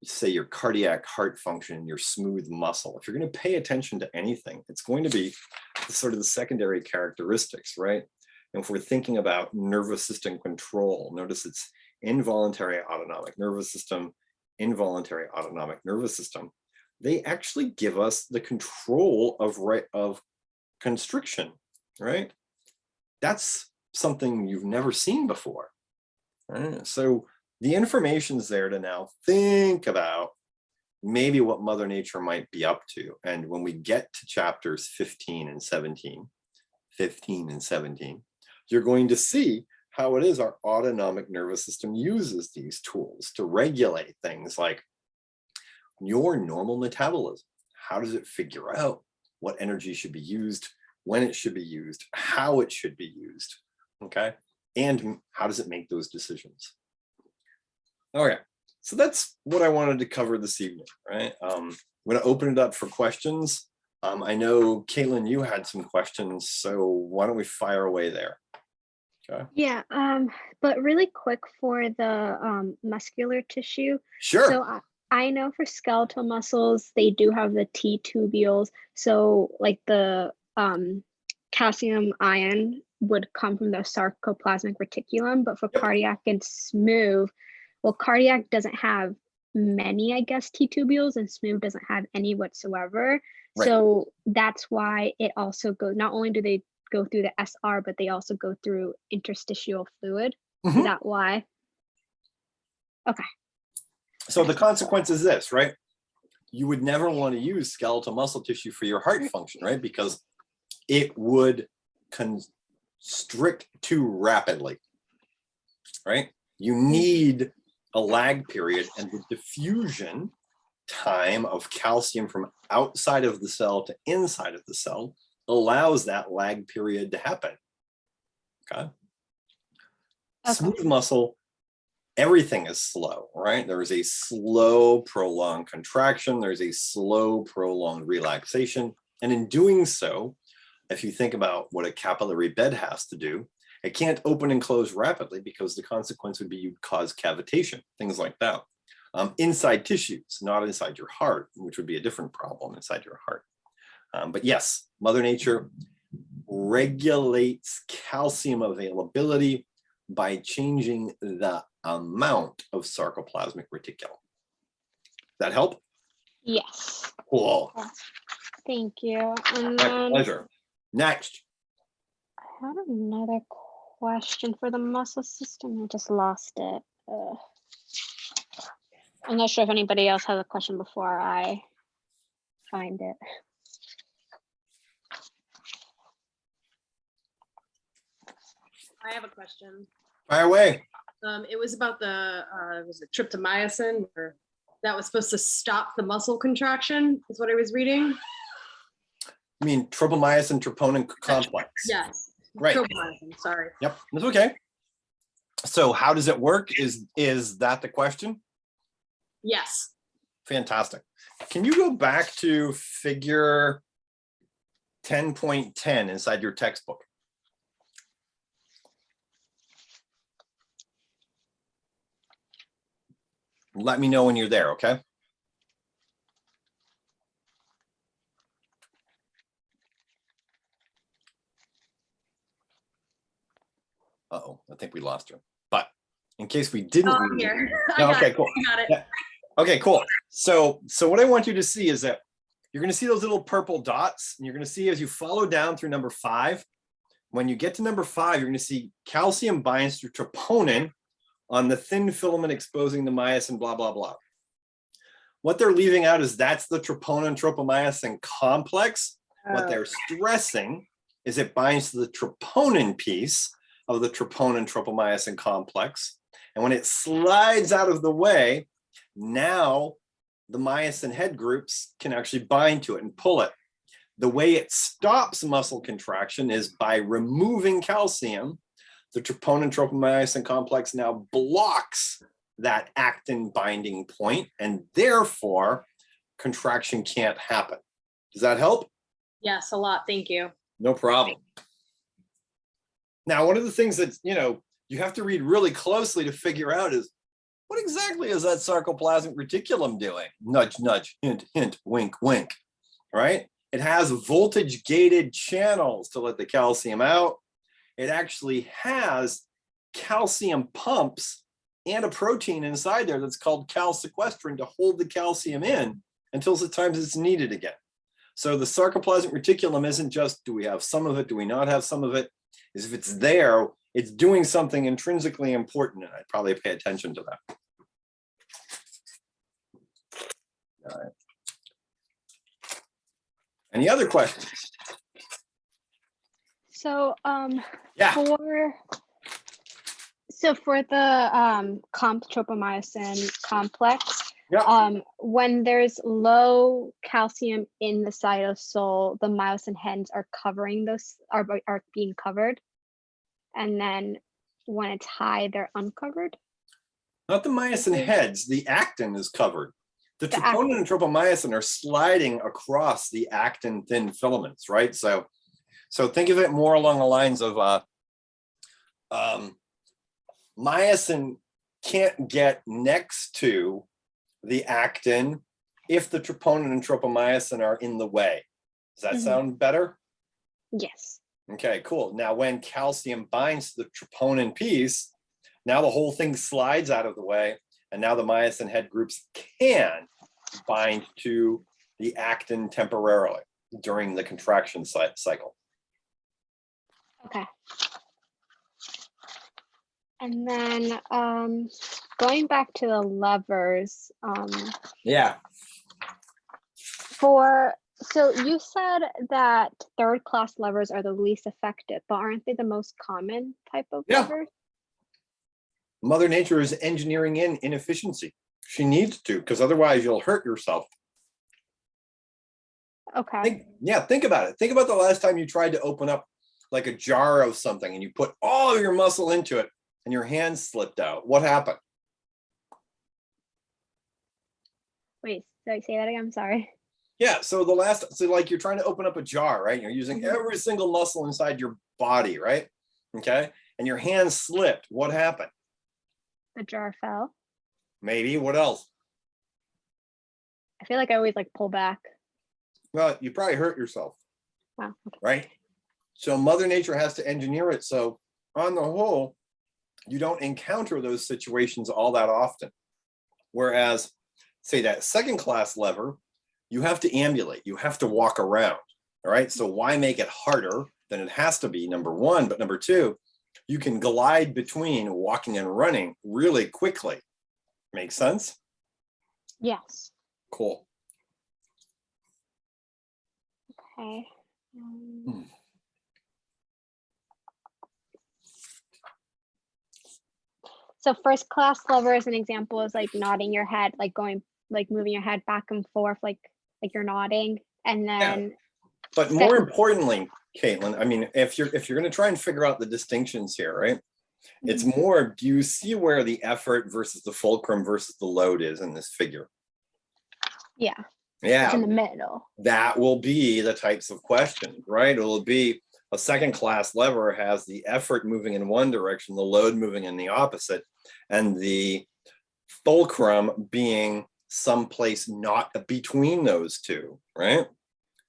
say, your cardiac heart function, your smooth muscle. If you're going to pay attention to anything, it's going to be sort of the secondary characteristics, right? And if we're thinking about nervous system control, notice it's involuntary autonomic nervous system, involuntary autonomic nervous system. They actually give us the control of constriction, right? That's something you've never seen before, right? So the information's there to now think about maybe what Mother Nature might be up to. And when we get to chapters 15 and 17, you're going to see how it is our autonomic nervous system uses these tools to regulate things like your normal metabolism. How does it figure out what energy should be used, when it should be used, how it should be used, okay? And how does it make those decisions? Okay, so that's what I wanted to cover this evening, right? I'm gonna open it up for questions. I know, Caitlin, you had some questions, so why don't we fire away there? Okay. Yeah, but really quick for the muscular tissue. Sure. So I know for skeletal muscles, they do have the T tubules. So like the calcium ion would come from the sarcoplasmic reticulum, but for cardiac and smooth, well, cardiac doesn't have many, I guess, T tubules, and smooth doesn't have any whatsoever. Right. So that's why it also goes, not only do they go through the SR, but they also go through interstitial fluid. Is Mhm. that why? Okay. So the consequence is this, right? You would never want to use skeletal muscle tissue for your heart function, right? Because it would constrict too rapidly, right? You need a lag period, and the diffusion time of calcium from outside of the cell to inside of the cell allows that lag period to happen. Okay. Smooth muscle, everything is slow, right? There is a slow, prolonged contraction. There's a slow, prolonged relaxation. And in doing so, if you think about what a capillary bed has to do, it can't open and close rapidly because the consequence would be you'd cause cavitation, things like that. Inside tissues, not inside your heart, which would be a different problem inside your heart. But yes, Mother Nature regulates calcium availability by changing the amount of sarcoplasmic reticulum. That help? Yes. Cool. Thank you. And My then pleasure. Next. I had another question for the muscle system. I just lost it. I'm not sure if anybody else has a question before I find it. I have a question. Fire away. It was about the was it tryptomyosin, or that was supposed to stop the muscle contraction, is what I was reading. I mean, tropomyosin troponin complex. Yes. Right. Tropomyosin, sorry. Yep, that's okay. So how does it work? Is that the question? Yes. Fantastic. Can you go back to figure 10.10 inside your textbook? Let me know when you're there, okay? Uh-oh, I think we lost her. But in case we didn't, I'm here. No, okay, cool. I got it. Yeah. Okay, cool. So what I want you to see is that you're going to see those little purple dots, and you're going to see as you follow down through number 5. When you get to number 5, you're going to see calcium binds to troponin on the thin filament exposing the myosin, blah, blah, blah. What they're leaving out is that's the troponin tropomyosin complex. What they're stressing is it binds to the troponin piece of the troponin tropomyosin complex. And when it slides out of the way, now the myosin head groups can actually bind to it and pull it. The way it stops muscle contraction is by removing calcium. The troponin tropomyosin complex now blocks that actin binding point, and therefore contraction can't happen. Does that help? Yes, a lot. Thank you. No problem. Now, one of the things that you have to read really closely to figure out is what exactly is that sarcoplasmic reticulum doing? Nudge, nudge, hint, hint, wink, wink, right? It has voltage gated channels to let the calcium out. It actually has calcium pumps and a protein inside there that's called calsequestrin to hold the calcium in until the times it's needed again. So the sarcoplasmic reticulum isn't just, do we have some of it, do we not have some of it? Is if it's there, it's doing something intrinsically important, and I'd probably pay attention to that. All right. Any other questions? So Yeah. for the tropomyosin complex, Yeah. when there's low calcium in the cytosol, the myosin heads are covering those, are being covered, and then when it's high, they're uncovered. Not the myosin heads, the actin is covered. The troponin and tropomyosin are sliding across the actin thin filaments, right? So think of it more along the lines of myosin can't get next to the actin if the troponin and tropomyosin are in the way. Does that sound better? Yes. Okay, cool. Now, when calcium binds to the troponin piece, now the whole thing slides out of the way, and now the myosin head groups can bind to the actin temporarily during the contraction cycle. Okay. And then going back to the levers, Yeah. so you said that third class levers are the least effective, but aren't they the most common type of Yeah. levers? Mother Nature is engineering in inefficiency. She needs to, because otherwise you'll hurt yourself. Okay. Think about it. Think about the last time you tried to open up like a jar of something and you put all your muscle into it and your hand slipped out. What happened? Wait, say that again. I'm sorry. Yeah, so like you're trying to open up a jar, right? You're using every single muscle inside your body, right? Okay, and your hand slipped. What happened? The jar fell. Maybe. What else? I feel like I always like pull back. Well, you probably hurt yourself, Wow. Okay. right? So Mother Nature has to engineer it so on the whole, you don't encounter those situations all that often. Whereas, say that second class lever, you have to ambulate, you have to walk around, all right? So why make it harder than it has to be, number one, but number two, you can glide between walking and running really quickly. Make sense? Yes. Cool. Okay. So first class lever as an example is like nodding your head, like moving your head back and forth, like you're nodding, and then. But more importantly, Caitlin, I mean, if you're going to try and figure out the distinctions here, right? It's more, do you see where the effort versus the fulcrum versus the load is in this figure? Yeah. Yeah. It's in the middle. That will be the types of questions, right? It will be a second class lever has the effort moving in one direction, the load moving in the opposite, and the fulcrum being someplace not between those two, right?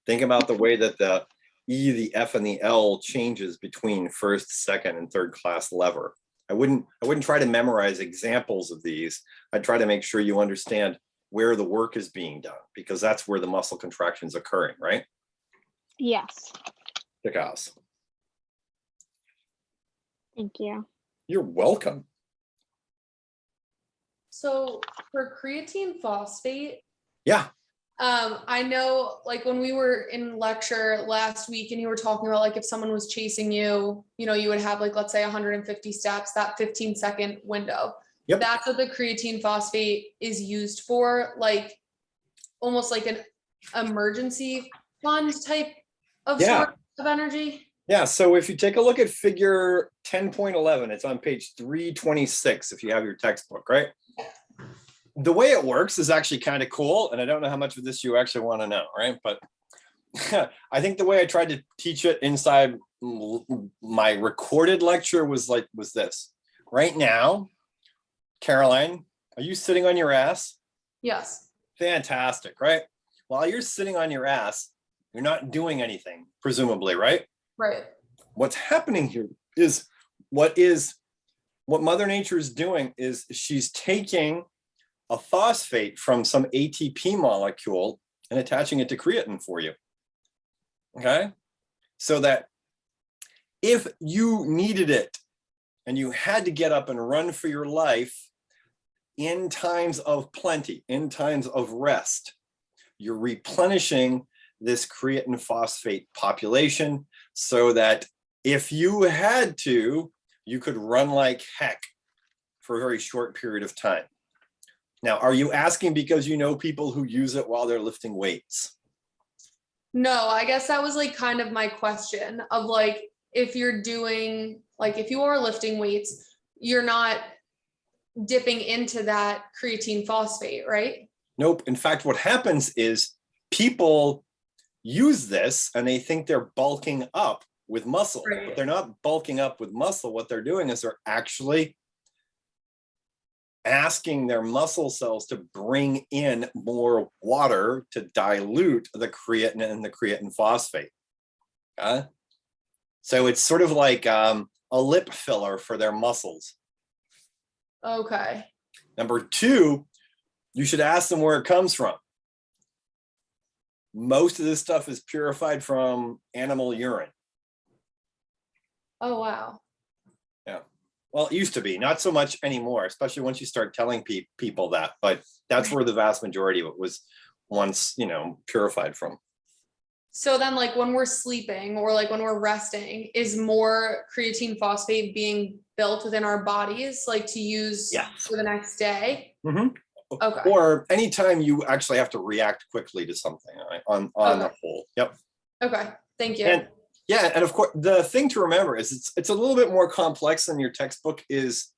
Think about the way that the E, the F, and the L changes between first, second, and third class lever. I wouldn't try to memorize examples of these. I'd try to make sure you understand where the work is being done, because that's where the muscle contraction is occurring, right? Yes. Because. Thank you. You're welcome. So for creatine phosphate, Yeah. I know like when we were in lecture last week and you were talking about like if someone was chasing you, you would have like, let's say 150 steps, that 15-second window. Yep. That's what the creatine phosphate is used for, like almost like an emergency fund type of sort of energy. Yeah, so if you take a look at figure 10.11, it's on page 326 if you have your textbook, right? The way it works is actually kind of cool, and I don't know how much of this you actually want to know, right? But I think the way I tried to teach it inside my recorded lecture was this. Right now, Caroline, are you sitting on your ass? Yes. Fantastic, right? While you're sitting on your ass, you're not doing anything, presumably, right? Right. What's happening here is what Mother Nature is doing is she's taking a phosphate from some ATP molecule and attaching it to creatine for you. Okay? So that if you needed it and you had to get up and run for your life in times of plenty, in times of rest, you're replenishing this creatine phosphate population so that if you had to, you could run like heck for a very short period of time. Now, are you asking because you know people who use it while they're lifting weights? No, I guess that was like kind of my question of like, if you're doing, like if you are lifting weights, you're not dipping into that creatine phosphate, right? Nope. In fact, what happens is people use this and they think they're bulking up with muscle, Right. But they're not bulking up with muscle. What they're doing is they're actually asking their muscle cells to bring in more water to dilute the creatine and the creatine phosphate. So it's sort of like a lip filler for their muscles. Okay. Number two, you should ask them where it comes from. most of this stuff is purified from animal urine. Oh, wow. Yeah. Well, it used to be, not so much anymore, especially once you start telling people that, but that's where the vast majority of it was once, you know, purified from. So then like when we're sleeping or like when we're resting, is more creatine phosphate being built within our bodies, like to use for the next day? Mm-hmm. Okay. Or anytime you actually have to react quickly to something, right? On the whole. Yep. Okay. Thank you. And yeah, and of course, the thing to remember is it's a little bit more complex than your textbook is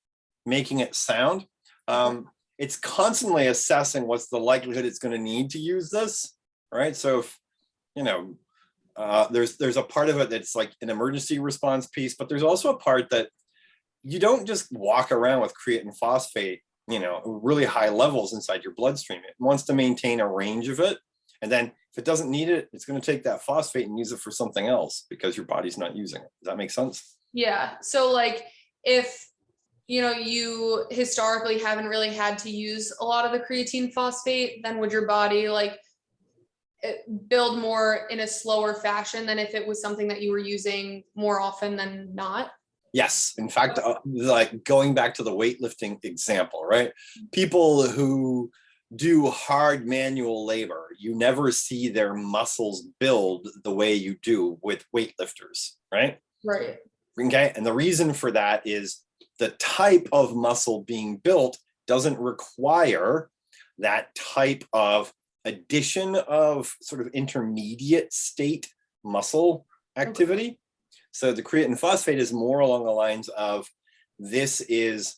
making it sound. It's constantly assessing what's the likelihood it's going to need to use this, right? So if, you know, there's a part of it that's like an emergency response piece, but there's also a part that you don't just walk around with creatine phosphate, you know, really high levels inside your bloodstream. It wants to maintain a range of it. And then if it doesn't need it, it's going to take that phosphate and use it for something else because your body's not using it. Does that make sense? Yeah. So like if, you know, you historically haven't really had to use a lot of the creatine phosphate, then would your body like build more in a slower fashion than if it was something that you were using more often than not? Yes. In fact, like going back to the weightlifting example, right? People who do hard manual labor, you never see their muscles build the way you do with weightlifters, right? Right. Okay. And the reason for that is the type of muscle being built doesn't require that type of addition of sort of intermediate state muscle activity. Okay. So the creatine phosphate is more along the lines of this is,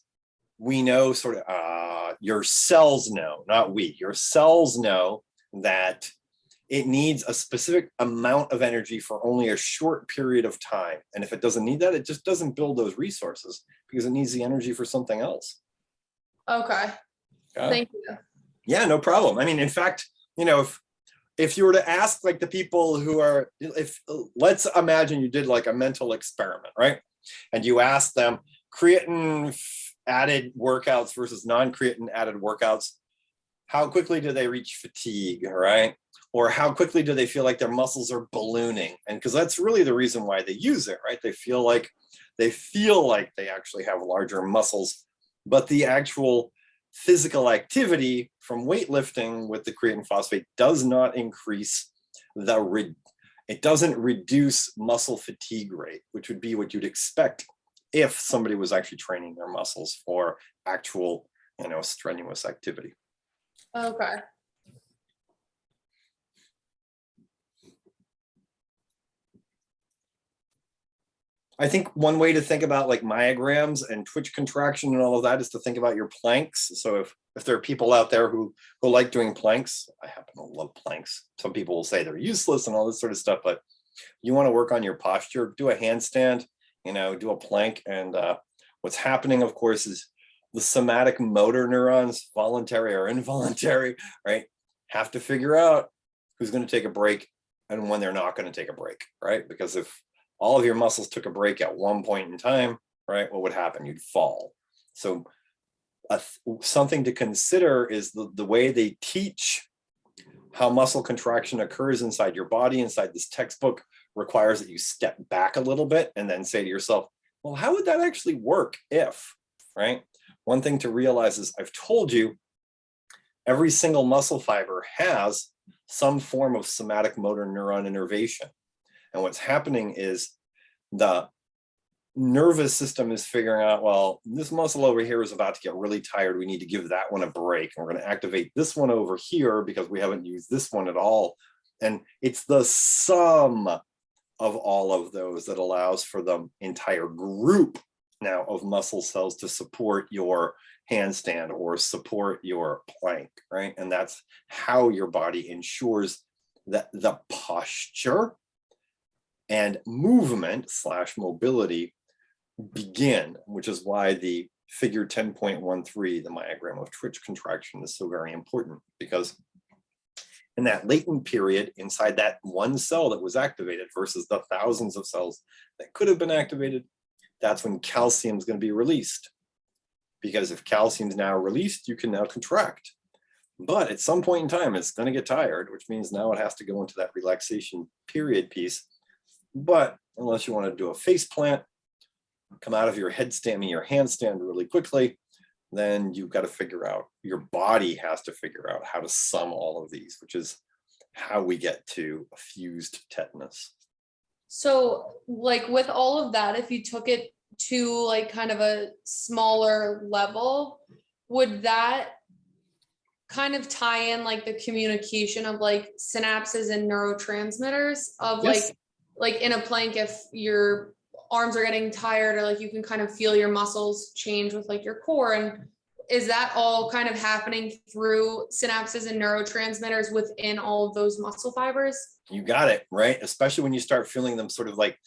we know sort of your cells know, not we, your cells know that it needs a specific amount of energy for only a short period of time. And if it doesn't need that, it just doesn't build those resources because it needs the energy for something else. Okay. Thank you. Yeah, no problem. I mean, in fact, you know, if you were to ask like the people who are, let's imagine you did like a mental experiment, right? And you ask them creatine added workouts versus non-creatine added workouts, how quickly do they reach fatigue, right? Or how quickly do they feel like their muscles are ballooning? And because that's really the reason why they use it, right? They feel like they actually have larger muscles, but the actual physical activity from weightlifting with the creatine phosphate does not increase it doesn't reduce muscle fatigue rate, which would be what you'd expect if somebody was actually training their muscles for actual, you know, strenuous activity. Okay. I think one way to think about like myograms and twitch contraction and all of that is to think about your planks. So if there are people out there who like doing planks, I happen to love planks. Some people will say they're useless and all this sort of stuff, but you want to work on your posture, do a handstand, you know, do a plank. And what's happening, of course, is the somatic motor neurons, voluntary or involuntary, right, have to figure out who's going to take a break and when they're not going to take a break, right? Because if all of your muscles took a break at one point in time, right, what would happen? You'd fall. So something to consider is the way they teach how muscle contraction occurs inside your body, inside this textbook, requires that you step back a little bit and then say to yourself, well, how would that actually work if, right? One thing to realize is I've told you every single muscle fiber has some form of somatic motor neuron innervation. And what's happening is the nervous system is figuring out, well, this muscle over here is about to get really tired. We need to give that one a break. And we're going to activate this one over here because we haven't used this one at all. And it's the sum of all of those that allows for the entire group now of muscle cells to support your handstand or support your plank, right? And that's how your body ensures that the posture and movement / mobility begin, which is why the figure 10.13, the myogram of twitch contraction, is so very important, because in that latent period inside that one cell that was activated versus the thousands of cells that could have been activated, that's when calcium is going to be released. Because if calcium is now released, you can now contract. But at some point in time, it's going to get tired, which means now it has to go into that relaxation period piece. But unless you want to do a face plant, come out of your headstand, your handstand really quickly, then you've got to figure out, your body has to figure out how to sum all of these, which is how we get to a fused tetanus. So like with all of that, if you took it to like kind of a smaller level, would that kind of tie in like the communication of like synapses and neurotransmitters of Yes. like in a plank, if your arms are getting tired, or like you can kind of feel your muscles change with like your core, and is that all kind of happening through synapses and neurotransmitters within all of those muscle fibers? You got it, right? Especially when you start feeling them sort of like,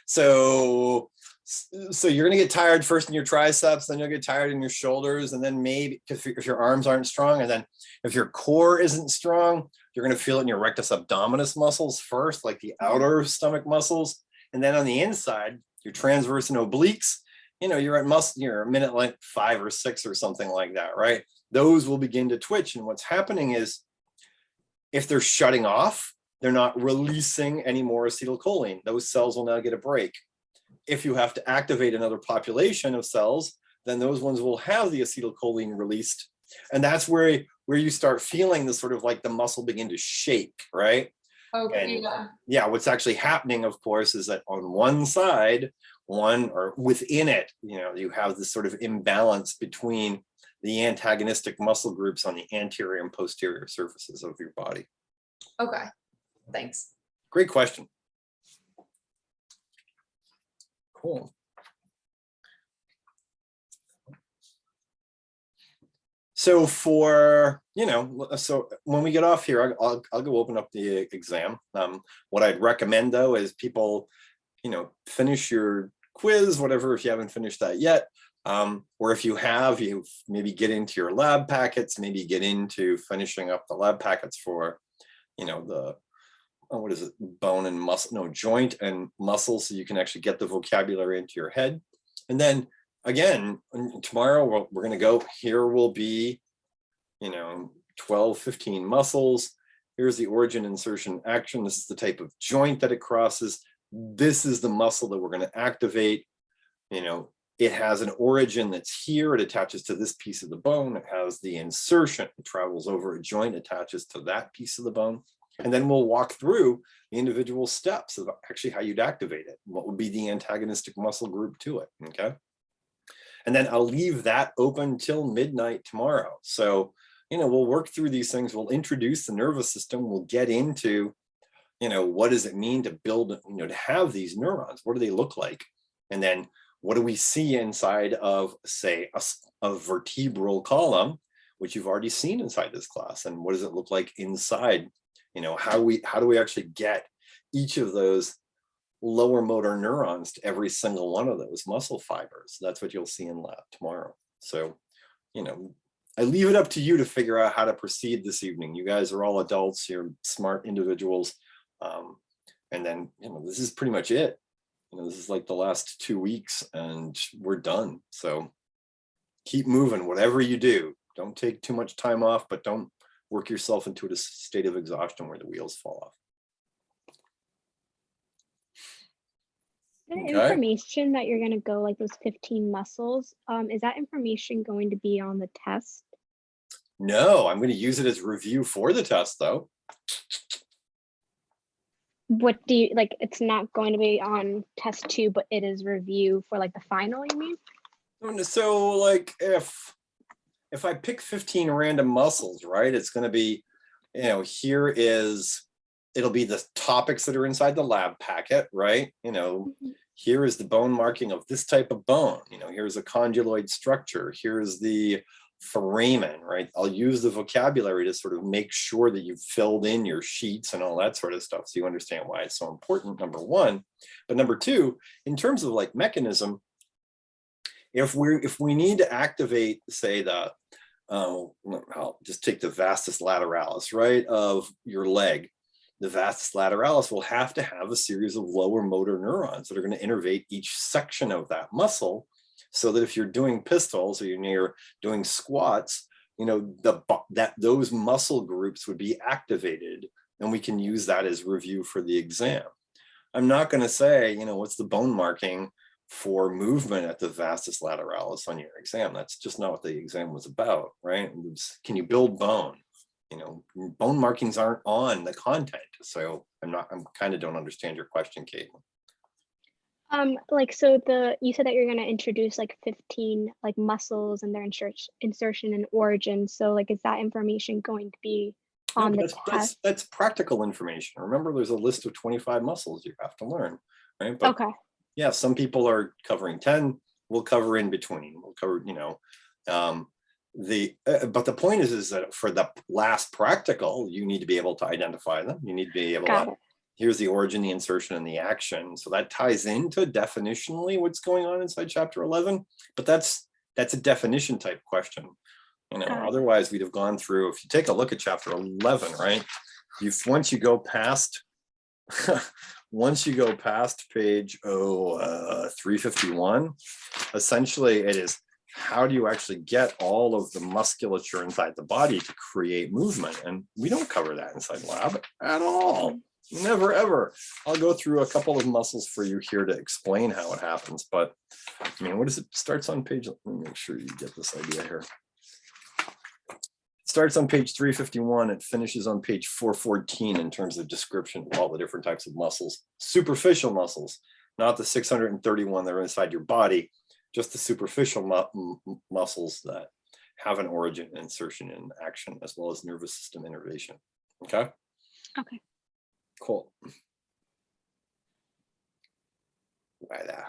so you're going to get tired first in your triceps, then you'll get tired in your shoulders, and then maybe if your arms aren't strong, and then if your core isn't strong, you're going to feel it in your rectus abdominis muscles first, like the outer stomach muscles. And then on the inside, your transverse and obliques, you're at you're a minute like 5 or 6 or something like that, right? Those will begin to twitch. And what's happening is, if they're shutting off, they're not releasing any more acetylcholine. Those cells will now get a break. If you have to activate another population of cells, then those ones will have the acetylcholine released. And that's where you start feeling the sort of like the muscle begin to shake, right? Okay. And yeah, what's actually happening, of course, is that on one side, or within it, you have this sort of imbalance between the antagonistic muscle groups on the anterior and posterior surfaces of your body. Okay, thanks. Great question. Cool. So so when we get off here, I'll go open up the exam. What I'd recommend though is people, finish your quiz, whatever, if you haven't finished that yet. Or if you have, you maybe get into your lab packets, maybe get into finishing up the lab packets for, the, what is it, bone and muscle, no, joint and muscle, so you can actually get the vocabulary into your head. And then again, tomorrow we're going to go, here will be, 12, 15 muscles. Here's the origin, insertion, action. This is the type of joint that it crosses. This is the muscle that we're going to activate. It has an origin that's here. It attaches to this piece of the bone. It has the insertion. It travels over a joint, attaches to that piece of the bone. And then we'll walk through the individual steps of actually how you'd activate it. What would be the antagonistic muscle group to it, okay? And then I'll leave that open till midnight tomorrow. So, we'll work through these things. We'll introduce the nervous system. We'll get into, what does it mean to build, to have these neurons? What do they look like? And then what do we see inside of, say, a vertebral column, which you've already seen inside this class? And what does it look like inside? How do we actually get each of those lower motor neurons to every single one of those muscle fibers? That's what you'll see in lab tomorrow. So, I leave it up to you to figure out how to proceed this evening. You guys are all adults, you're smart individuals. And then, this is pretty much it. This is like the last 2 weeks and we're done. So keep moving, whatever you do. Don't take too much time off, but don't work yourself into a state of exhaustion where the wheels fall off. The Okay. information that you're going to go like those 15 muscles, is that information going to be on the test? No, I'm going to use it as review for the test though. What do you like? It's not going to be on test 2, but it is review for like the final, you mean? So like if I pick 15 random muscles, right, it's going to be, it'll be the topics that are inside the lab packet, right? Here is the bone marking of this type of bone. Here's a condyloid structure. Here's the foramen, right? I'll use the vocabulary to sort of make sure that you've filled in your sheets and all that sort of stuff, so you understand why it's so important, number one. But number two, in terms of like mechanism, if we need to activate, say, I'll just take the vastus lateralis, right, of your leg. The vastus lateralis will have to have a series of lower motor neurons that are going to innervate each section of that muscle, so that if you're doing pistols or you're doing squats, you know, those muscle groups would be activated, and we can use that as review for the exam. I'm not going to say, you know, what's the bone marking for movement at the vastus lateralis on your exam. That's just not what the exam was about, right? It was, can you build bone? You know, bone markings aren't on the content. So I'm kind of don't understand your question, Caitlin. Like, so you said that you're going to introduce like 15 like muscles and their insertion and origin. So like, is that information going to be on the test? That's practical information. Remember, there's a list of 25 muscles you have to learn, right? But okay. Yeah, some people are covering 10. We'll cover in between. We'll cover, you know, but the point is that for the last practical, you need to be able to identify them. You need to be able to. Here's the origin, the insertion, and the action. So that ties into definitionally what's going on inside chapter 11. But that's a definition type question. You know, otherwise we'd have gone through. If you take a look at chapter 11, right? Once you go past page 351, essentially it is how do you actually get all of the musculature inside the body to create movement? And we don't cover that inside lab at all. Never, ever. I'll go through a couple of muscles for you here to explain how it happens. But I mean, what is it? Starts on page, let me make sure you get this idea here. It starts on page 351. It finishes on page 414 in terms of description of all the different types of muscles. Superficial muscles, not the 631 that are inside your body, just the superficial muscles that have an origin, insertion, and action, as well as nervous system innervation. Okay? Okay. Cool. Right there.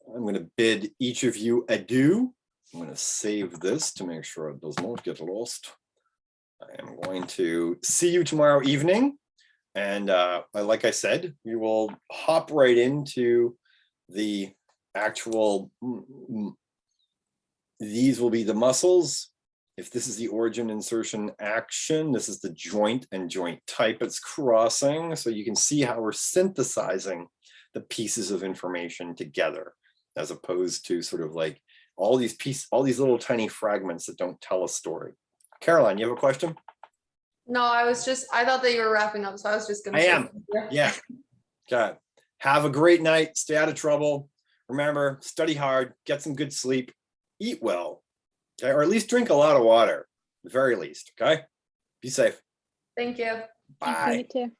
I'm going to bid each of you adieu. I'm going to save this to make sure it does not get lost. I am going to see you tomorrow evening. And like I said, we will hop right into the actual, these will be the muscles. If this is the origin, insertion, action, this is the joint and joint type it's crossing. So you can see how we're synthesizing the pieces of information together, as opposed to sort of like all these little tiny fragments that don't tell a story. Caroline, you have a question? No, I thought that you were wrapping up, so I was just gonna say yeah. Okay. Have a great night, stay out of trouble. Remember, study hard, get some good sleep, eat well. Okay, or at least drink a lot of water, at the very least, okay? Be safe. Thank you. Bye. You too.